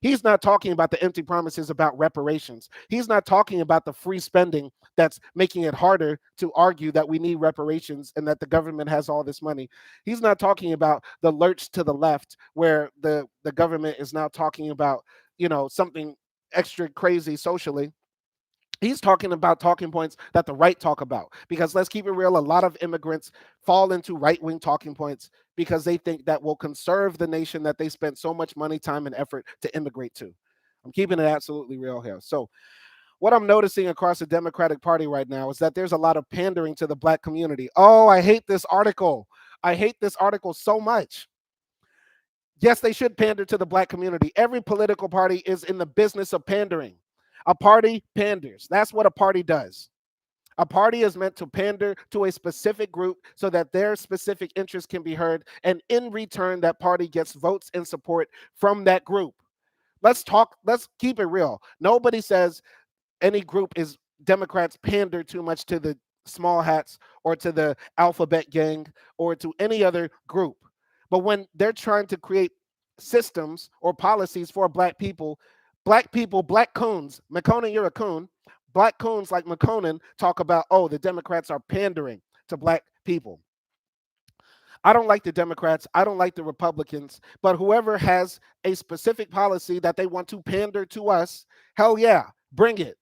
He's not talking about the empty promises about reparations. He's not talking about the free spending that's making it harder to argue that we need reparations and that the government has all this money. He's not talking about the lurch to the left where the government is now talking about, something extra crazy socially. He's talking about talking points that the right talk about. Because let's keep it real, a lot of immigrants fall into right wing talking points because they think that will conserve the nation that they spent so much money, time, and effort to immigrate to. I'm keeping it absolutely real here. So, what I'm noticing across the Democratic Party right now is that there's a lot of pandering to the Black community. Oh, I hate this article. I hate this article so much. Yes, they should pander to the Black community. Every political party is in the business of pandering. A party panders. That's what a party does. A party is meant to pander to a specific group so that their specific interests can be heard. And in return, that party gets votes and support from that group. Let's keep it real. Nobody says any group is Democrats pander too much to the small hats or to the alphabet gang or to any other group. But when they're trying to create systems or policies for Black people, Black coons, McConan, you're a coon. Black coons like McConan talk about, oh, the Democrats are pandering to Black people. I don't like the Democrats. I don't like the Republicans. But whoever has a specific policy that they want to pander to us, hell yeah, bring it.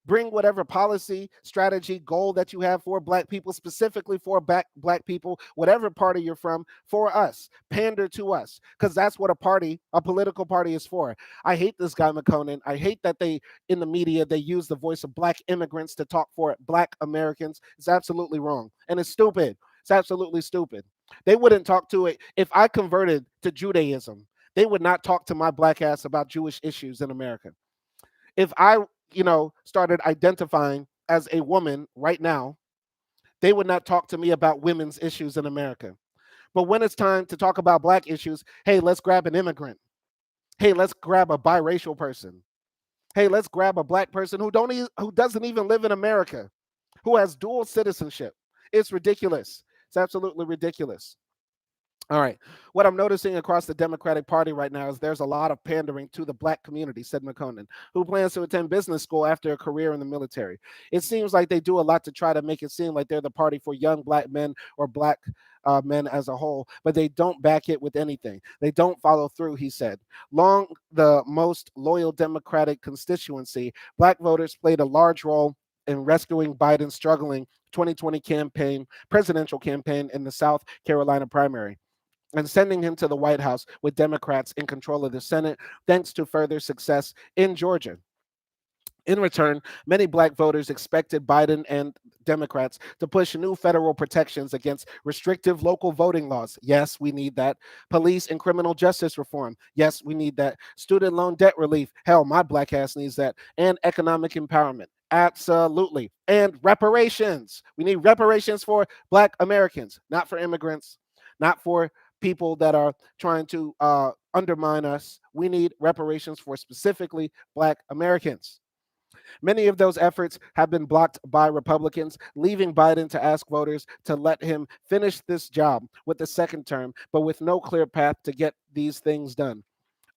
Bring whatever policy, strategy, goal that you have for Black people, specifically for Black people, whatever party you're from, for us. Pander to us, because that's what a political party is for. I hate this guy McConan. I hate that in the media, they use the voice of Black immigrants to talk for Black Americans. It's absolutely wrong, and it's stupid. It's absolutely stupid. They wouldn't talk to it if I converted to Judaism. They would not talk to my Black ass about Jewish issues in America. If I started identifying as a woman right now, they would not talk to me about women's issues in America. But when it's time to talk about Black issues, hey, let's grab an immigrant. Hey, let's grab a biracial person. Hey, let's grab a Black person who doesn't even live in America, who has dual citizenship. It's ridiculous. It's absolutely ridiculous. All right. What I'm noticing across the Democratic Party right now is there's a lot of pandering to the Black community, said McConan, who plans to attend business school after a career in the military. It seems like they do a lot to try to make it seem like they're the party for young Black men or Black men as a whole, but they don't back it with anything. They don't follow through, he said. Long the most loyal Democratic constituency, Black voters played a large role in rescuing Biden's struggling 2020 presidential campaign in the South Carolina primary and sending him to the White House with Democrats in control of the Senate, thanks to further success in Georgia. In return, many Black voters expected Biden and Democrats to push new federal protections against restrictive local voting laws. Yes, we need that. Police and criminal justice reform. Yes, we need that. Student loan debt relief. Hell, my Black ass needs that. And economic empowerment. Absolutely. And reparations. We need reparations for Black Americans, not for immigrants, not for people that are trying to undermine us. We need reparations for specifically Black Americans. Many of those efforts have been blocked by Republicans, leaving Biden to ask voters to let him finish this job with the second term, but with no clear path to get these things done.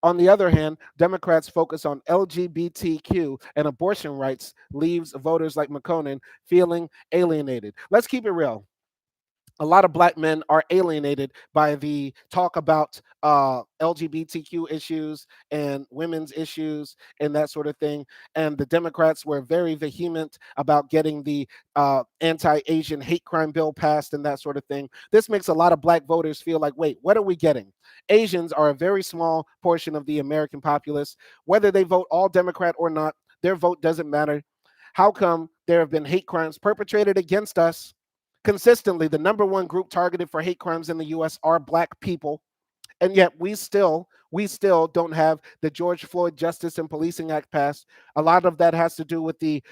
On the other hand, Democrats' focus on LGBTQ and abortion rights leaves voters like McConan feeling alienated. Let's keep it real. A lot of Black men are alienated by the talk about LGBTQ issues and women's issues and that sort of thing. And the Democrats were very vehement about getting the anti-Asian hate crime bill passed and that sort of thing. This makes a lot of Black voters feel like, wait, what are we getting? Asians are a very small portion of the American populace. Whether they vote all Democrat or not, their vote doesn't matter. How come there have been hate crimes perpetrated against us? Consistently, the number one group targeted for hate crimes in the US are Black people. And yet we still don't have the George Floyd Justice and Policing Act passed. A lot of that has to do with the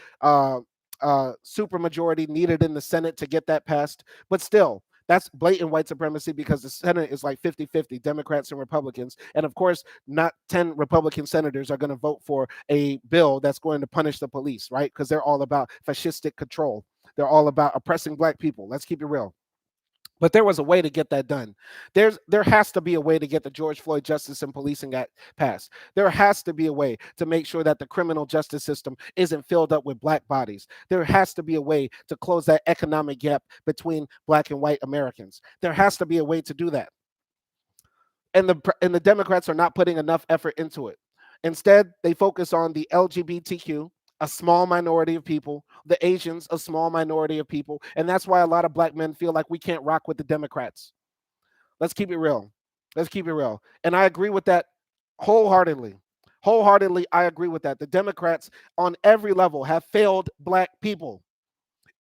supermajority needed in the Senate to get that passed. But still, that's blatant white supremacy because the Senate is like 50-50, Democrats and Republicans. And of course, not 10 Republican senators are going to vote for a bill that's going to punish the police, right? Because they're all about fascistic control. They're all about oppressing Black people. Let's keep it real. But there was a way to get that done. There has to be a way to get the George Floyd Justice and Policing Act passed. There has to be a way to make sure that the criminal justice system isn't filled up with Black bodies. There has to be a way to close that economic gap between Black and white Americans. There has to be a way to do that. And the Democrats are not putting enough effort into it. Instead, they focus on the LGBTQ, a small minority of people, the Asians, a small minority of people, and that's why a lot of Black men feel like we can't rock with the Democrats. Let's keep it real. Let's keep it real. And I agree with that wholeheartedly. Wholeheartedly, I agree with that. The Democrats on every level have failed Black people.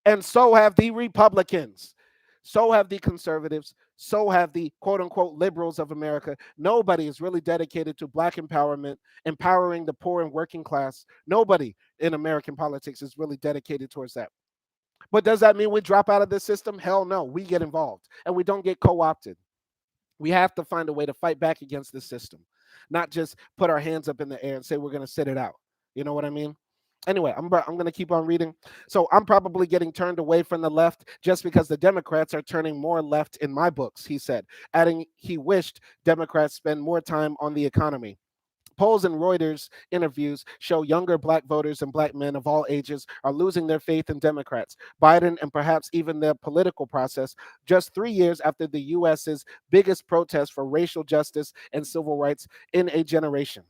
And so have the Republicans. So have the conservatives. So have the quote unquote liberals of America. Nobody is really dedicated to Black empowerment, empowering the poor and working class. Nobody in American politics is really dedicated towards that. But does that mean we drop out of this system? Hell no. We get involved and we don't get co opted. We have to find a way to fight back against this system, not just put our hands up in the air and say we're going to sit it out. You know what I mean? Anyway, I'm going to keep on reading. So I'm probably getting turned away from the left just because the Democrats are turning more left in my books, he said, adding he wished Democrats spend more time on the economy. Polls and Reuters interviews show younger Black voters and Black men of all ages are losing their faith in Democrats, Biden, and perhaps even their political process just 3 years after the U.S.'s biggest protest for racial justice and civil rights in a generation.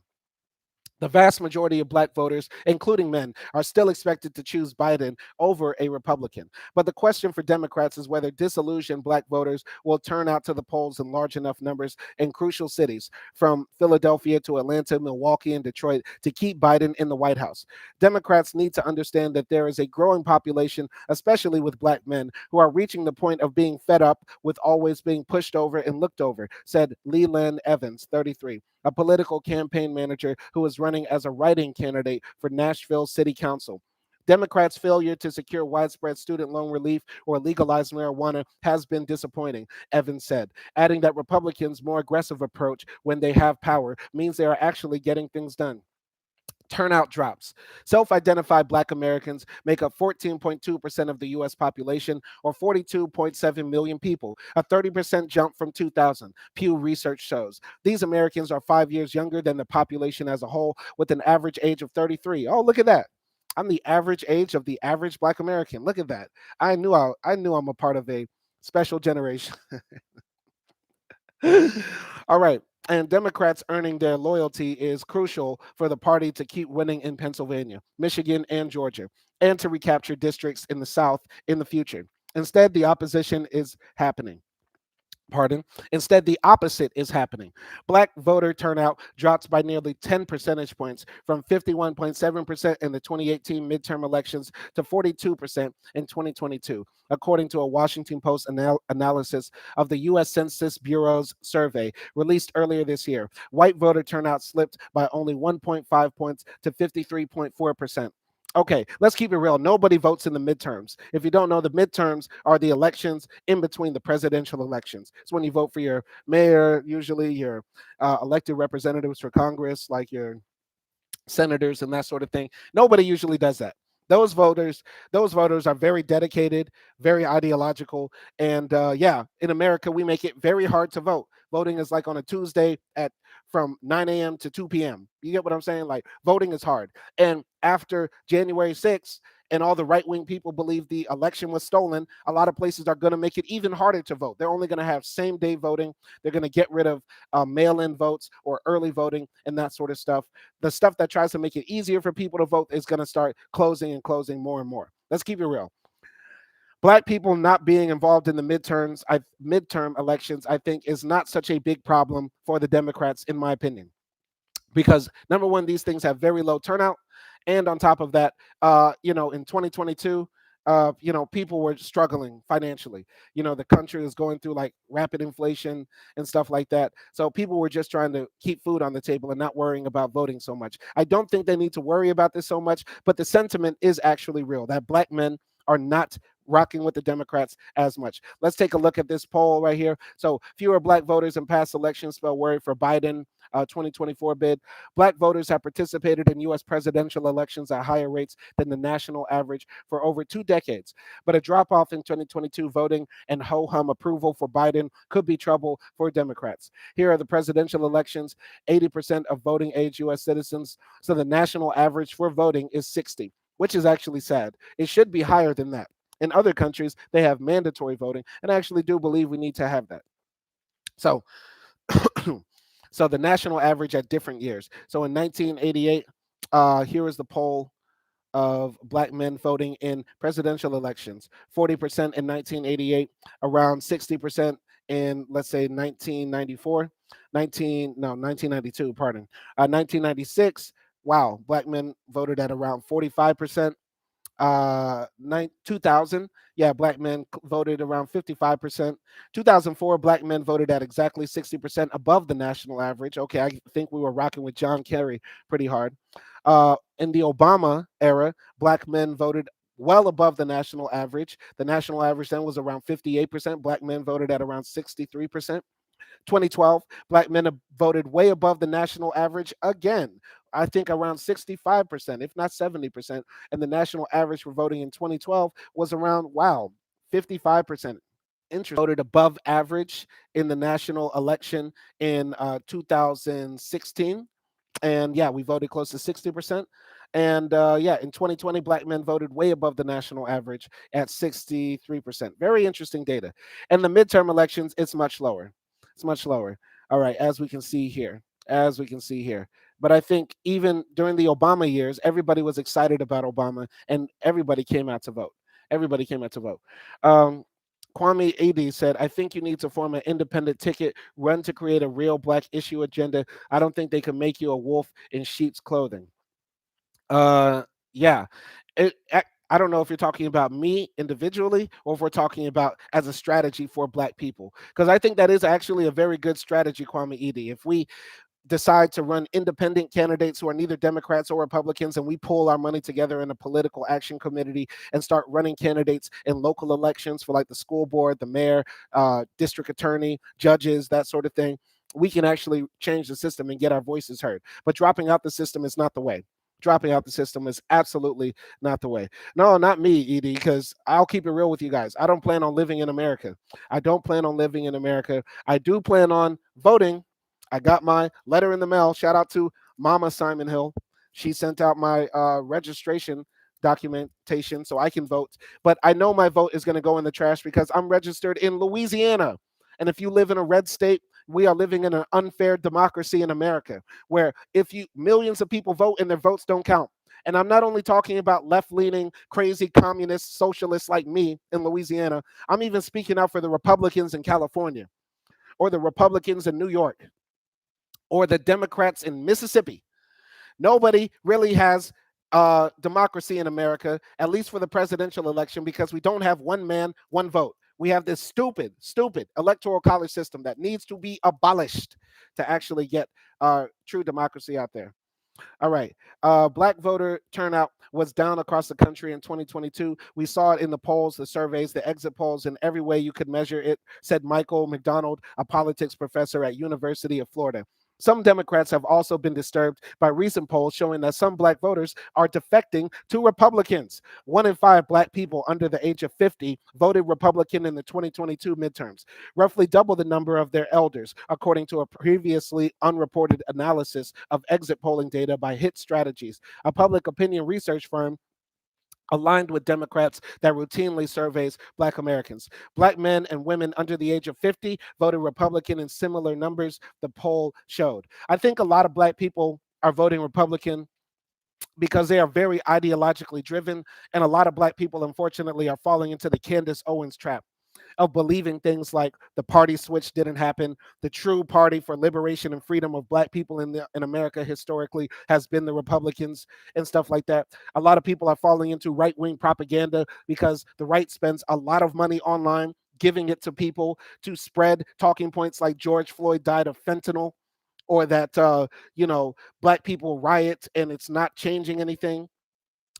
The vast majority of Black voters, including men, are still expected to choose Biden over a Republican. But the question for Democrats is whether disillusioned Black voters will turn out to the polls in large enough numbers in crucial cities, from Philadelphia to Atlanta, Milwaukee, and Detroit, to keep Biden in the White House. Democrats need to understand that there is a growing population, especially with Black men, who are reaching the point of being fed up with always being pushed over and looked over, said Leland Evans, 33, a political campaign manager who was running as a write-in candidate for Nashville City Council. Democrats' failure to secure widespread student loan relief or legalize marijuana has been disappointing, Evans said, adding that Republicans' more aggressive approach when they have power means they are actually getting things done. Turnout drops. Self identified Black Americans make up 14.2% of the U.S. population, or 42.7 million people, a 30% jump from 2000, Pew Research shows. These Americans are 5 years younger than the population as a whole, with an average age of 33. Oh, look at that. I'm the average age of the average Black American. Look at that. I knew I'm a part of a special generation. All right. And Democrats earning their loyalty is crucial for the party to keep winning in Pennsylvania, Michigan, and Georgia, and to recapture districts in the South in the future. Instead, the opposition is happening. Pardon. Instead, the opposite is happening. Black voter turnout drops by nearly 10 percentage points from 51.7% in the 2018 midterm elections to 42% in 2022, according to a Washington Post analysis of the U.S. Census Bureau's survey released earlier this year. White voter turnout slipped by only 1.5 points to 53.4%. Okay, let's keep it real. Nobody votes in the midterms. If you don't know, the midterms are the elections in between the presidential elections. It's when you vote for your mayor, usually your elected representatives for Congress, like your senators and that sort of thing. Nobody usually does that. Those voters, those voters are very dedicated, very ideological, and yeah, in America we make it very hard to vote. Voting is like on a Tuesday at from 9 a.m. to 2 p.m. You get what I'm saying? Like voting is hard. And after January 6th, and all the right wing people believe the election was stolen, a lot of places are going to make it even harder to vote. They're only going to have same day voting. They're going to get rid of mail in votes or early voting and that sort of stuff. The stuff that tries to make it easier for people to vote is going to start closing and closing more and more. Let's keep it real. Black people not being involved in the midterm elections, I think, is not such a big problem for the Democrats, in my opinion, because number one, these things have very low turnout, and on top of that, in 2022. People were struggling financially. The country is going through like rapid inflation and stuff like that. So people were just trying to keep food on the table and not worrying about voting so much. I don't think they need to worry about this so much, but the sentiment is actually real that black men are not rocking with the Democrats as much. Let's take a look at this poll right here. So, fewer black voters in past elections spell worry for Biden 2024 bid. Black voters have participated in U.S. presidential elections at higher rates than the national average for over 2 decades. But a drop off in 2022 voting and ho hum approval for Biden could be trouble for Democrats. Here are the presidential elections: 80% of voting age U.S. citizens. So the national average for voting is 60, which is actually sad. It should be higher than that. In other countries, they have mandatory voting, and I actually do believe we need to have that. So, so the national average at different years. So in 1988, here is the poll of black men voting in presidential elections: 40% in 1988, around 60% in, let's say, 1994, 1992, pardon, 1996. Wow, black men voted at around 45%. 2000, yeah, black men voted around 55%. 2004, black men voted at exactly 60%, above the national average. Okay, I think we were rocking with John Kerry pretty hard. In the Obama era, black men voted well above the national average. The national average then was around 58%. Black men voted at around 63%. 2012, black men have voted way above the national average again. I think around 65%, if not 70%. And the national average for voting in 2012 was around, wow, 55%. Interesting. Voted above average in the national election in 2016. And yeah, we voted close to 60%. And yeah, in 2020, black men voted way above the national average at 63%. Very interesting data. And the midterm elections, it's much lower. It's much lower. All right, as we can see here. As we can see here. But I think even during the Obama years, everybody was excited about Obama and everybody came out to vote. Everybody came out to vote. Um, Kwame AD said, I think you need to form an independent ticket, run to create a real black issue agenda. I don't think they can make you a wolf in sheep's clothing. Yeah. I don't know if you're talking about me individually or if we're talking about as a strategy for black people. Because I think that is actually a very good strategy, Kwame Edie. If we decide to run independent candidates who are neither Democrats or Republicans, and we pull our money together in a political action committee and start running candidates in local elections for like the school board, the mayor, district attorney, judges, that sort of thing, we can actually change the system and get our voices heard. But dropping out the system is not the way. Dropping out the system is absolutely not the way. No, not me, Edie, because I'll keep it real with you guys. I don't plan on living in America. I don't plan on living in America. I do plan on voting. I got my letter in the mail. Shout out to Mama Simon Hill. She sent out my registration documentation so I can vote. But I know my vote is going to go in the trash because I'm registered in Louisiana. And if you live in a red state, we are living in an unfair democracy in America where if you millions of people vote and their votes don't count. And I'm not only talking about left-leaning, crazy communist socialists like me in Louisiana. I'm even speaking out for the Republicans in California or the Republicans in New York or the Democrats in Mississippi. Nobody really has democracy in America, at least for the presidential election, because we don't have one man, one vote. We have this stupid, stupid electoral college system that needs to be abolished to actually get true democracy out there. All right. Black voter turnout was down across the country in 2022. We saw it in the polls, the surveys, the exit polls, in every way you could measure it, said Michael McDonald, a politics professor at University of Florida. Some Democrats have also been disturbed by recent polls showing that some black voters are defecting to Republicans. 1 in 5 black people under the age of 50 voted Republican in the 2022 midterms, roughly double the number of their elders, according to a previously unreported analysis of exit polling data by Hit Strategies, a public opinion research firm aligned with Democrats that routinely surveys Black Americans. Black men and women under the age of 50 voted Republican in similar numbers, the poll showed. I think a lot of Black people are voting Republican because they are very ideologically driven, and a lot of Black people, unfortunately, are falling into the Candace Owens trap of believing things like the party switch didn't happen. The true party for liberation and freedom of black people in America historically has been the Republicans and stuff like that. A lot of people are falling into right wing propaganda because the right spends a lot of money online giving it to people to spread talking points like George Floyd died of fentanyl, or that black people riot and it's not changing anything,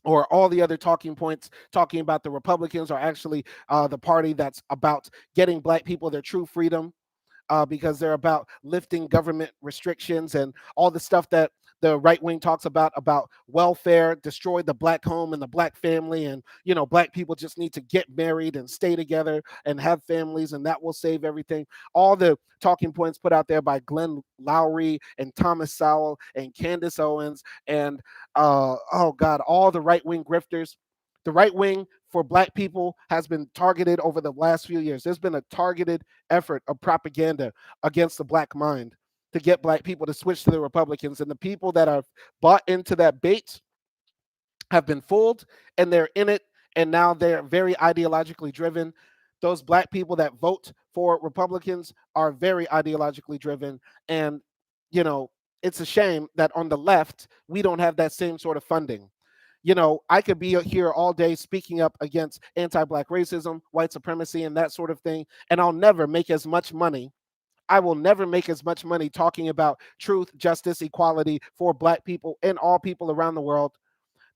or all the other talking points talking about the Republicans are actually the party that's about getting black people their true freedom, because they're about lifting government restrictions and all the stuff that the right wing talks about welfare, destroy the black home and the black family, and black people just need to get married and stay together and have families, and that will save everything. All the talking points put out there by Glenn Lowry and Thomas Sowell and Candace Owens and oh god, all the right wing grifters. The right wing for black people has been targeted over the last few years. There's been a targeted effort of propaganda against the black mind to get black people to switch to the Republicans. And the people that are bought into that bait have been fooled, and they're in it, and now they're very ideologically driven. Those black people that vote for Republicans are very ideologically driven. And, you know, it's a shame that on the left, we don't have that same sort of funding. I could be here all day speaking up against anti black racism, white supremacy, and that sort of thing. And I'll never make as much money. I will never make as much money talking about truth, justice, equality for black people and all people around the world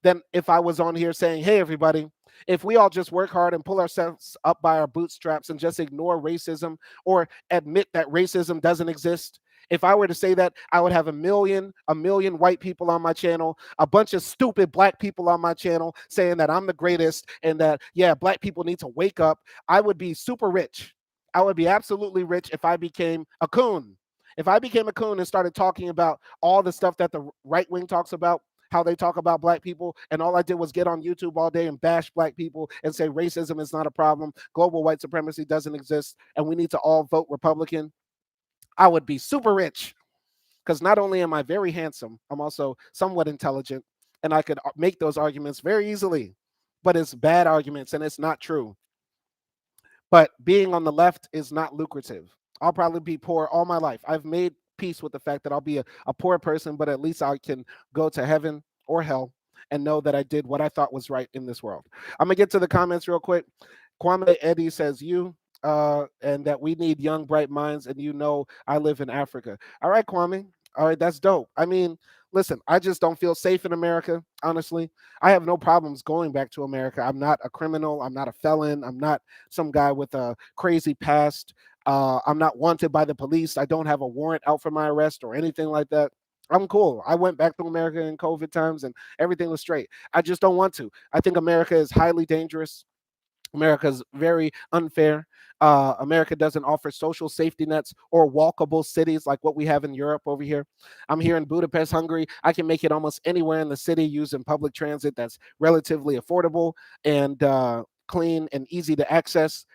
than if I was on here saying, hey, everybody, if we all just work hard and pull ourselves up by our bootstraps and just ignore racism or admit that racism doesn't exist. If I were to say that, I would have a million white people on my channel, a bunch of stupid black people on my channel saying that I'm the greatest and that, yeah, black people need to wake up. I would be super rich. I would be absolutely rich if I became a coon. If I became a coon and started talking about all the stuff that the right wing talks about, how they talk about black people, and all I did was get on YouTube all day and bash black people and say racism is not a problem, global white supremacy doesn't exist, and we need to all vote Republican, I would be super rich. Because not only am I very handsome, I'm also somewhat intelligent, and I could make those arguments very easily. But it's bad arguments and it's not true. But being on the left is not lucrative. I'll probably be poor all my life. I've made peace with the fact that I'll be a poor person, but at least I can go to heaven or hell and know that I did what I thought was right in this world. I'm gonna get to the comments real quick. Kwame Eddie says and that we need young bright minds, and I live in Africa. All right, Kwame. All right, that's dope. I mean, listen, I just don't feel safe in America, honestly. I have no problems going back to America. I'm not a criminal. I'm not a felon. I'm not some guy with a crazy past. I'm not wanted by the police. I don't have a warrant out for my arrest or anything like that. I'm cool. I went back to America in COVID times and everything was straight. I just don't want to. I think America is highly dangerous. America's very unfair. America doesn't offer social safety nets or walkable cities like what we have in Europe over here. I'm here in Budapest, Hungary. I can make it almost anywhere in the city using public transit that's relatively affordable and clean and easy to access.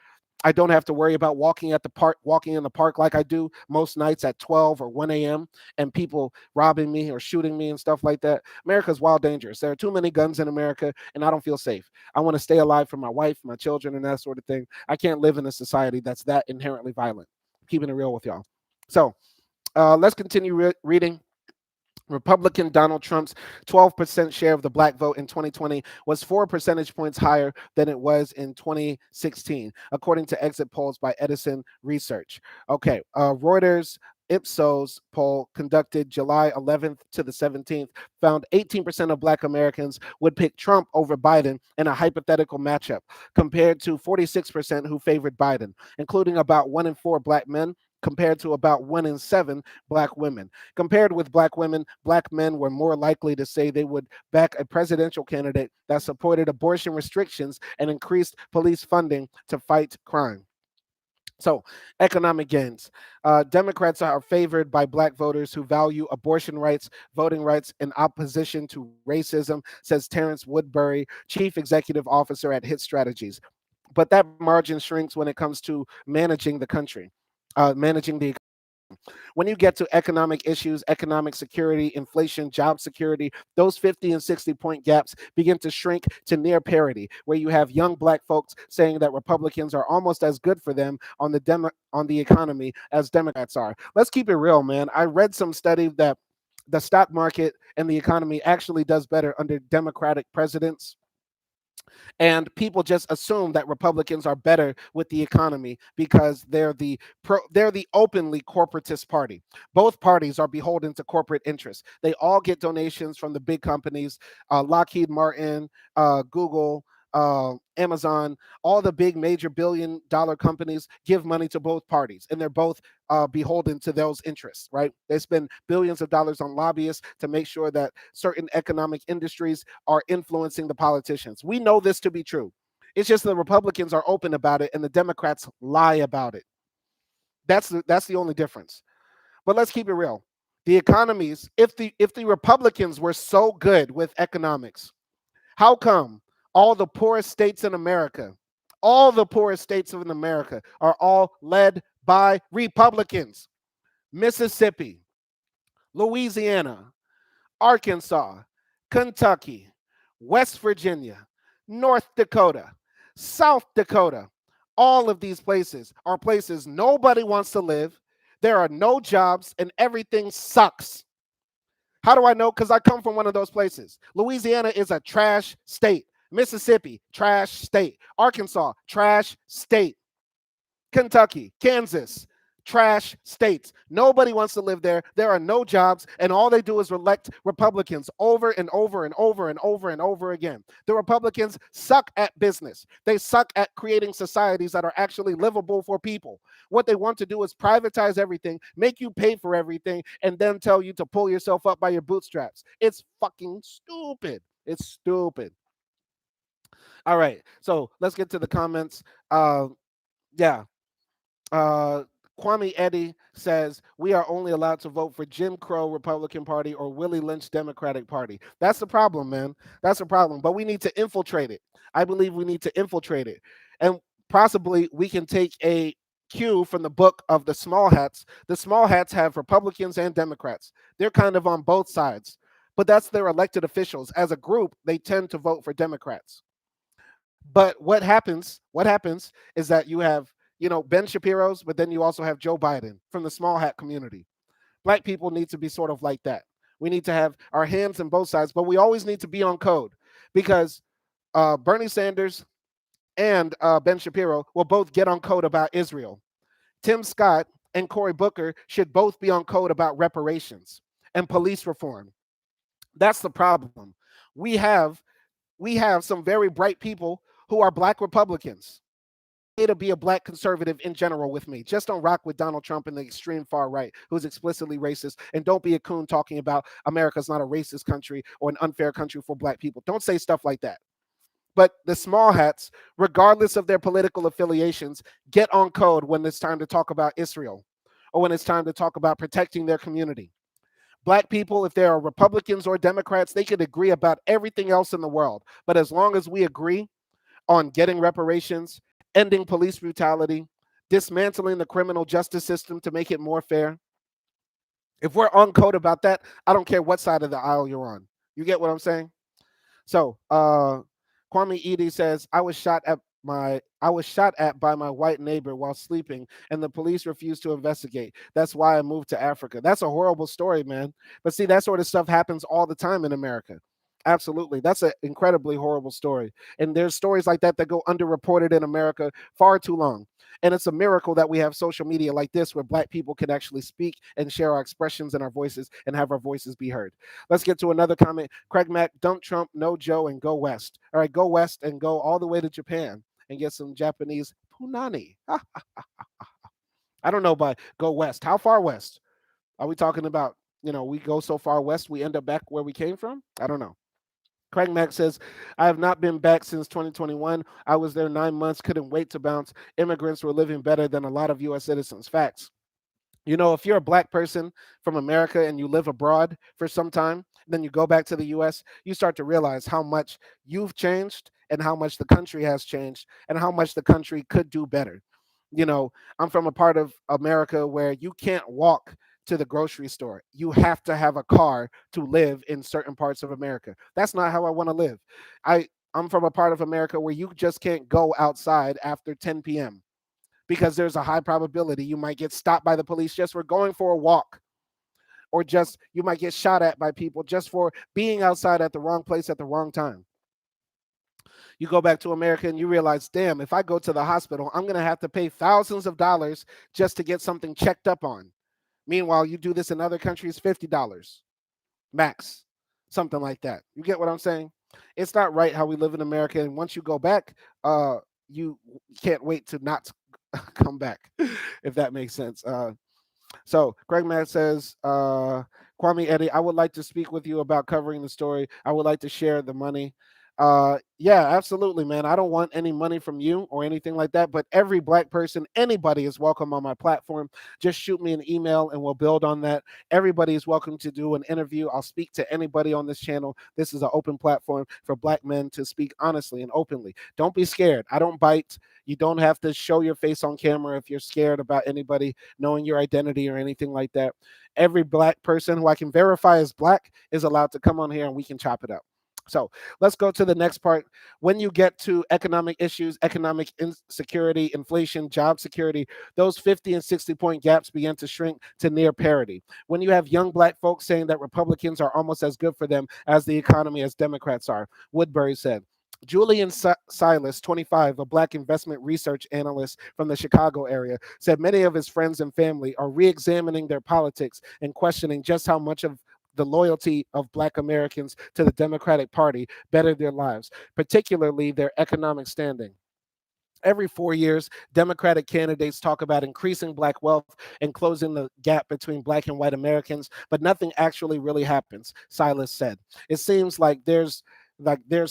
I don't have to worry about walking in the park like I do most nights at 12 or 1 a.m. and people robbing me or shooting me and stuff like that. America's wild dangerous. There are too many guns in America and I don't feel safe. I want to stay alive for my wife, my children, and that sort of thing. I can't live in a society that's that inherently violent. I'm keeping it real with y'all. So let's continue reading. Republican Donald Trump's 12% share of the black vote in 2020 was 4 percentage points higher than it was in 2016, according to exit polls by Edison Research. Okay, Reuters Ipsos poll conducted July 11th to the 17th found 18% of Black Americans would pick Trump over Biden in a hypothetical matchup, compared to 46% who favored Biden, including about 1 in 4 Black men compared to about 1 in 7 Black women. Compared with Black women, Black men were more likely to say they would back a presidential candidate that supported abortion restrictions and increased police funding to fight crime. So, economic gains. Democrats are favored by Black voters who value abortion rights, voting rights, in opposition to racism, says Terrence Woodbury, chief executive officer at Hit Strategies. But that margin shrinks when it comes to managing the country, managing the when you get to economic issues, economic security, inflation, job security, those 50 and 60-point gaps begin to shrink to near parity, where you have young Black folks saying that Republicans are almost as good for them on the economy as Democrats are. Let's keep it real, man. I read some study that the stock market and the economy actually does better under Democratic presidents, and people just assume that Republicans are better with the economy because they're the openly corporatist party. Both parties are beholden to corporate interests. They all get donations from the big companies, Lockheed Martin, Google. Amazon, all the big major billion-dollar companies give money to both parties, and they're both beholden to those interests, right? They spend billions of dollars on lobbyists to make sure that certain economic industries are influencing the politicians. We know this to be true. It's just the Republicans are open about it and the Democrats lie about it. That's the only difference. But let's keep it real. The economies, if the Republicans were so good with economics, how come all the poorest states in America, all the poorest states in America are all led by Republicans? Mississippi, Louisiana, Arkansas, Kentucky, West Virginia, North Dakota, South Dakota. All of these places are places nobody wants to live. There are no jobs and everything sucks. How do I know? Because I come from one of those places. Louisiana is a trash state. Mississippi, trash state. Arkansas, trash state. Kentucky, Kansas, trash states. Nobody wants to live there. There are no jobs, and all they do is elect Republicans over and over and over and over and over again. The Republicans suck at business. They suck at creating societies that are actually livable for people. What they want to do is privatize everything, make you pay for everything, and then tell you to pull yourself up by your bootstraps. It's fucking stupid. It's stupid. All right, so let's get to the comments. Yeah, uh, Kwame Eddy says we are only allowed to vote for Jim Crow Republican Party or Willie Lynch Democratic Party. That's the problem, man. That's the problem. But we need to infiltrate it. I believe we need to infiltrate it, and possibly we can take a cue from the book of the Small Hats. The Small Hats have Republicans and Democrats. They're kind of on both sides, but that's their elected officials. As a group, they tend to vote for Democrats. But what happens? What happens is that you have, Ben Shapiro's, but then you also have Joe Biden from the small hat community. Black people need to be sort of like that. We need to have our hands on both sides, but we always need to be on code because Bernie Sanders and Ben Shapiro will both get on code about Israel. Tim Scott and Cory Booker should both be on code about reparations and police reform. That's the problem. We have we have some very bright people who are Black Republicans. To be a Black conservative in general with me. Just don't rock with Donald Trump and the extreme far right who's explicitly racist. And don't be a coon talking about America's not a racist country or an unfair country for Black people. Don't say stuff like that. But the small hats, regardless of their political affiliations, get on code when it's time to talk about Israel or when it's time to talk about protecting their community. Black people, if they are Republicans or Democrats, they could agree about everything else in the world. But as long as we agree on getting reparations, ending police brutality, dismantling the criminal justice system to make it more fair, if we're on code about that, I don't care what side of the aisle you're on. You get what I'm saying? So, Kwame Edie says, I was shot at by my white neighbor while sleeping, and the police refused to investigate. That's why I moved to Africa. That's a horrible story, man. But see, that sort of stuff happens all the time in America. Absolutely. That's an incredibly horrible story. And there's stories like that that go underreported in America far too long. And it's a miracle that we have social media like this where black people can actually speak and share our expressions and our voices and have our voices be heard. Let's get to another comment. Craig Mack, dump Trump, no Joe, and go west. All right, go west and go all the way to Japan and get some Japanese punani. I don't know, but go west. How far west? Are we talking about, we go so far west we end up back where we came from? I don't know. Craig Mack says, I have not been back since 2021. I was there 9 months, couldn't wait to bounce. Immigrants were living better than a lot of US citizens. Facts. If you're a black person from America and you live abroad for some time, then you go back to the US, you start to realize how much you've changed and how much the country has changed and how much the country could do better. I'm from a part of America where you can't walk to the grocery store. You have to have a car to live in certain parts of America. That's not how I want to live. I'm from a part of America where you just can't go outside after 10 p.m. because there's a high probability you might get stopped by the police just for going for a walk, or just you might get shot at by people just for being outside at the wrong place at the wrong time. You go back to America and you realize, damn, if I go to the hospital, I'm going to have to pay thousands of dollars just to get something checked up on. Meanwhile, you do this in other countries, $50 max, something like that. You get what I'm saying? It's not right how we live in America. And once you go back, you can't wait to not come back, if that makes sense. So Craig Matt says, Kwame Eddie, I would like to speak with you about covering the story. I would like to share the money. Yeah, absolutely, man. I don't want any money from you or anything like that, but every black person, anybody is welcome on my platform. Just shoot me an email and we'll build on that. Everybody is welcome to do an interview. I'll speak to anybody on this channel. This is an open platform for black men to speak honestly and openly. Don't be scared. I don't bite. You don't have to show your face on camera if you're scared about anybody knowing your identity or anything like that. Every black person who I can verify as black is allowed to come on here and we can chop it up. So let's go to the next part. When you get to economic issues, economic insecurity, inflation, job security, those 50 and 60-point gaps begin to shrink to near parity. When you have young black folks saying that Republicans are almost as good for them as the economy as Democrats are, Woodbury said. Julian Silas, 25, a black investment research analyst from the Chicago area, said many of his friends and family are re examining their politics and questioning just how much of the loyalty of black Americans to the Democratic Party bettered their lives, particularly their economic standing. Every 4 years, Democratic candidates talk about increasing black wealth and closing the gap between black and white Americans, but nothing actually really happens, Silas said. It seems like there's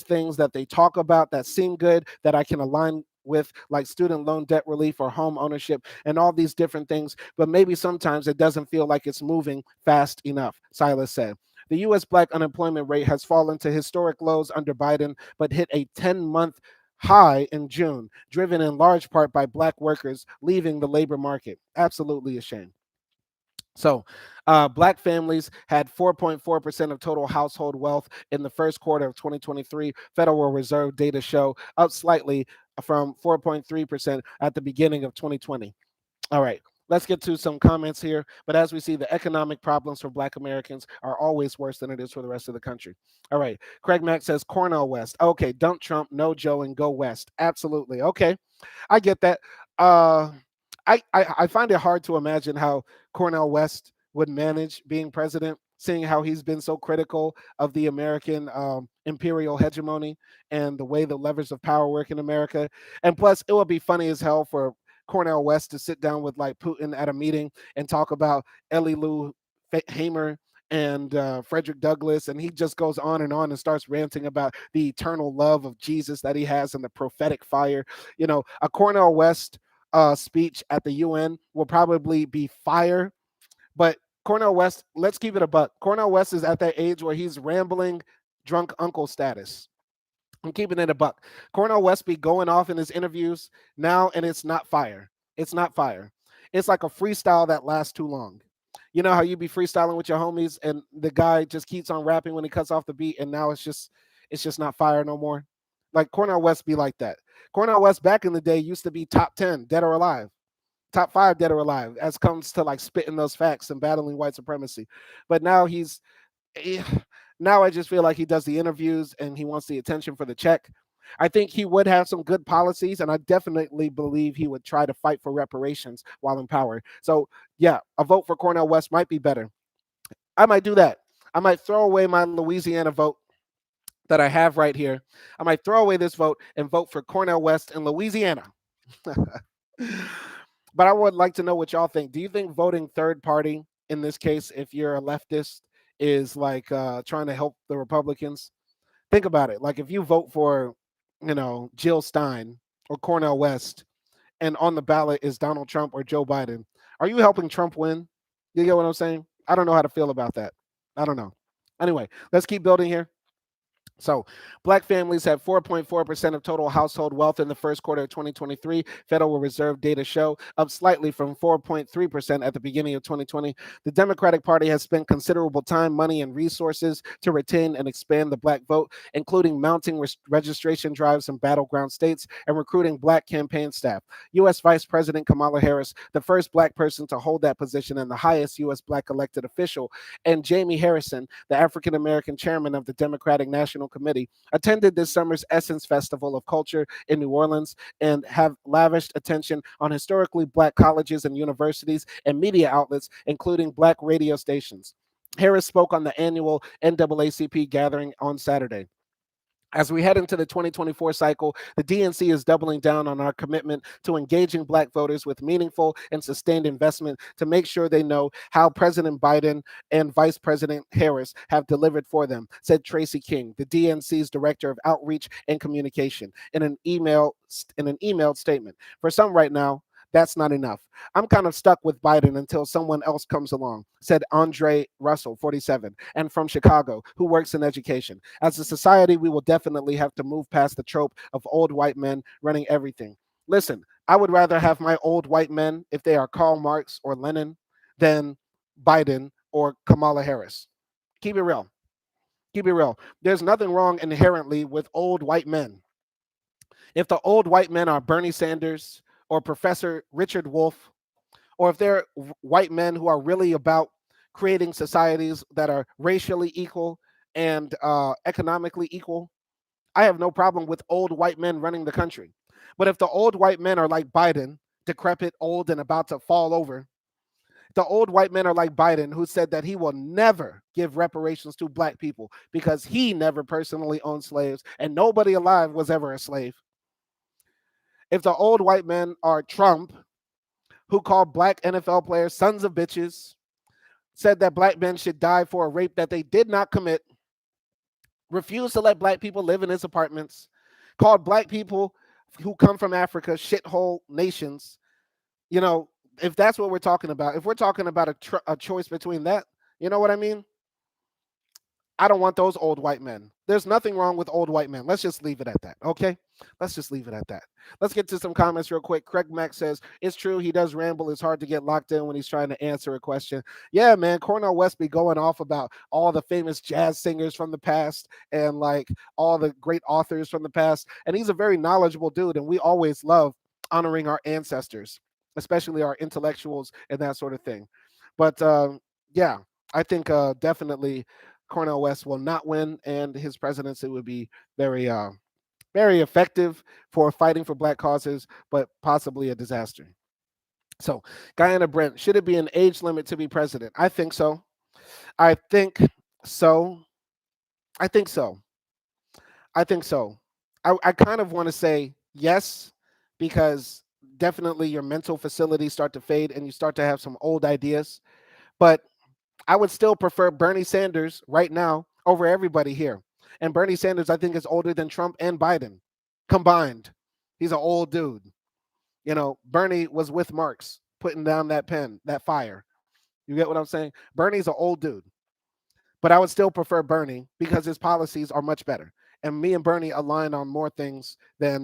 things that they talk about that seem good that I can align with, like student loan debt relief or home ownership and all these different things, but maybe sometimes it doesn't feel like it's moving fast enough, Silas said. The US black unemployment rate has fallen to historic lows under Biden, but hit a 10-month high in June, driven in large part by black workers leaving the labor market. Absolutely a shame. So, black families had 4.4% of total household wealth in the first quarter of 2023. Federal Reserve data show up slightly from 4.3% at the beginning of 2020. All right. Let's get to some comments here. But as we see, the economic problems for Black Americans are always worse than it is for the rest of the country. All right. Craig Mack says Cornell West. Okay. Dump Trump, no Joe, and go West. Absolutely. Okay. I get that. Uh, I find it hard to imagine how Cornell West would manage being president, seeing how he's been so critical of the American imperial hegemony and the way the levers of power work in America. And plus, it would be funny as hell for Cornell West to sit down with like Putin at a meeting and talk about Ellie Lou Hamer and Frederick Douglass, and he just goes on and starts ranting about the eternal love of Jesus that he has and the prophetic fire. A Cornell West speech at the UN will probably be fire, but Cornell West, let's keep it a buck. Cornell West is at that age where he's rambling drunk uncle status. I'm keeping it a buck. Cornell West be going off in his interviews now, and it's not fire. It's not fire. It's like a freestyle that lasts too long. You know how you be freestyling with your homies, and the guy just keeps on rapping when he cuts off the beat, and now it's just not fire no more. Like Cornell West be like that. Cornell West back in the day used to be top 10, dead or alive, top 5, dead or alive, as comes to like spitting those facts and battling white supremacy. But now he's eh, Now I just feel like he does the interviews and he wants the attention for the check. I think he would have some good policies, and I definitely believe he would try to fight for reparations while in power. So, yeah, a vote for Cornel West might be better. I might do that. I might throw away my Louisiana vote that I have right here. I might throw away this vote and vote for Cornel West in Louisiana. But I would like to know what y'all think. Do you think voting third party in this case, if you're a leftist, is like trying to help the Republicans? Think about it. Like if you vote for, Jill Stein or Cornel West, and on the ballot is Donald Trump or Joe Biden, are you helping Trump win? You get what I'm saying? I don't know how to feel about that. I don't know. Anyway, let's keep building here. So, black families had 4.4% of total household wealth in the first quarter of 2023. Federal Reserve data show up slightly from 4.3% at the beginning of 2020. The Democratic Party has spent considerable time, money, and resources to retain and expand the black vote, including mounting registration drives in battleground states and recruiting black campaign staff. U.S. Vice President Kamala Harris, the first black person to hold that position and the highest U.S. black elected official, and Jamie Harrison, the African American chairman of the Democratic National Committee, attended this summer's Essence Festival of Culture in New Orleans and have lavished attention on historically black colleges and universities and media outlets, including black radio stations. Harris spoke on the annual NAACP gathering on Saturday. As we head into the 2024 cycle, the DNC is doubling down on our commitment to engaging black voters with meaningful and sustained investment to make sure they know how President Biden and Vice President Harris have delivered for them, said Tracy King, the DNC's Director of Outreach and Communication, in an emailed statement. For some right now, that's not enough. I'm kind of stuck with Biden until someone else comes along, said Andre Russell, 47, and from Chicago, who works in education. As a society, we will definitely have to move past the trope of old white men running everything. Listen, I would rather have my old white men, if they are Karl Marx or Lenin, than Biden or Kamala Harris. Keep it real. Keep it real. There's nothing wrong inherently with old white men. If the old white men are Bernie Sanders or Professor Richard Wolff, or if they're white men who are really about creating societies that are racially equal and economically equal, I have no problem with old white men running the country. But if the old white men are like Biden, decrepit, old, and about to fall over, the old white men are like Biden, who said that he will never give reparations to black people because he never personally owned slaves and nobody alive was ever a slave. If the old white men are Trump, who called black NFL players sons of bitches, said that black men should die for a rape that they did not commit, refused to let black people live in his apartments, called black people who come from Africa shithole nations. You know, if that's what we're talking about, if we're talking about a choice between that, you know what I mean? I don't want those old white men. There's nothing wrong with old white men. Let's just leave it at that. Okay. Let's just leave it at that. Let's get to some comments real quick. Craig Mack says, it's true. He does ramble. It's hard to get locked in when he's trying to answer a question. Yeah, man. Cornel West be going off about all the famous jazz singers from the past and like all the great authors from the past. And he's a very knowledgeable dude. And we always love honoring our ancestors, especially our intellectuals and that sort of thing. But yeah, I think definitely Cornel West will not win, and his presidency would be very, very effective for fighting for black causes, but possibly a disaster. So, Guyana Brent, should it be an age limit to be president? I think so. I think so. I think so. I think so. I kind of want to say yes, because definitely your mental facilities start to fade and you start to have some old ideas. But I would still prefer Bernie Sanders right now over everybody here. And Bernie Sanders, I think, is older than Trump and Biden combined. He's an old dude. You know, Bernie was with Marx putting down that pen, that fire. You get what I'm saying? Bernie's an old dude. But I would still prefer Bernie because his policies are much better. And me and Bernie align on more things than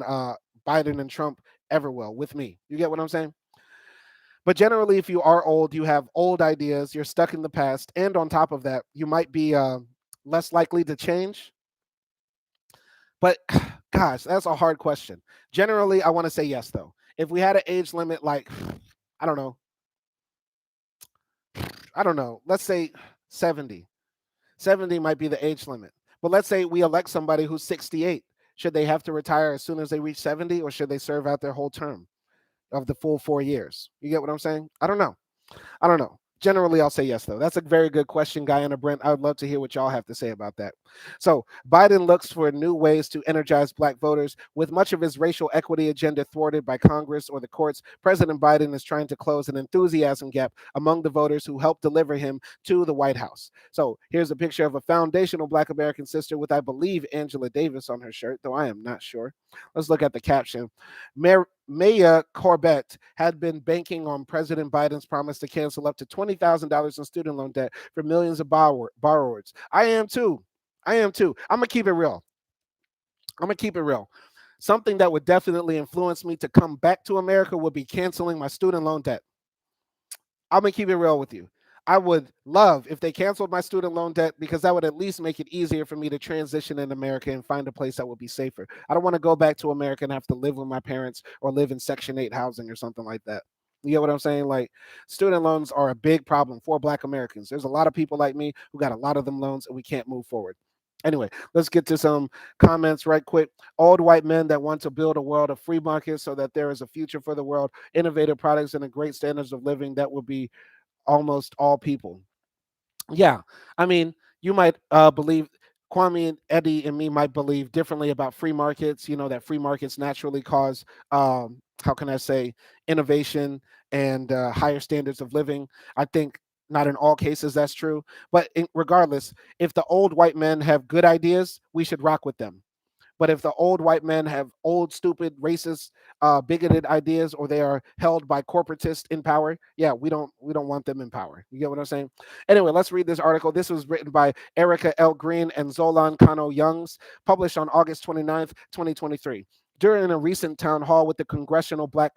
Biden and Trump ever will with me. You get what I'm saying? But generally, if you are old, you have old ideas, you're stuck in the past, and on top of that, you might be less likely to change. But gosh, that's a hard question. Generally, I want to say yes, though. If we had an age limit, like, I don't know, let's say 70. 70 might be the age limit. But let's say we elect somebody who's 68. Should they have to retire as soon as they reach 70, or should they serve out their whole term of the full 4 years? You get what I'm saying? I don't know. I don't know. Generally, I'll say yes, though. That's a very good question, Guyana Brent. I would love to hear what y'all have to say about that. So, Biden looks for new ways to energize black voters. With much of his racial equity agenda thwarted by Congress or the courts, President Biden is trying to close an enthusiasm gap among the voters who helped deliver him to the White House. So, here's a picture of a foundational black American sister with, I believe, Angela Davis on her shirt, though I am not sure. Let's look at the caption. Maya Corbett had been banking on President Biden's promise to cancel up to $20,000 in student loan debt for millions of borrowers. I am too. I am too. I'm going to keep it real. I'm going to keep it real. Something that would definitely influence me to come back to America would be canceling my student loan debt. I'm going to keep it real with you. I would love if they canceled my student loan debt, because that would at least make it easier for me to transition in America and find a place that would be safer. I don't want to go back to America and have to live with my parents or live in Section 8 housing or something like that. You get what I'm saying? Like, student loans are a big problem for Black Americans. There's a lot of people like me who got a lot of them loans and we can't move forward. Anyway, let's get to some comments right quick. Old white men that want to build a world of free markets so that there is a future for the world, innovative products, and a great standards of living that will be almost all people. Yeah, I mean, you might believe, Kwame and Eddie and me might believe differently about free markets. You know that free markets naturally cause, how can I say, innovation and higher standards of living. I think not in all cases that's true, but regardless, if the old white men have good ideas, we should rock with them. But if the old white men have old, stupid, racist, bigoted ideas, or they are held by corporatists in power, yeah, we don't want them in power. You get what I'm saying? Anyway, let's read this article. This was written by Erica L. Green and Zolan Kano Youngs, published on August 29th, 2023. During a recent town hall with the Congressional Black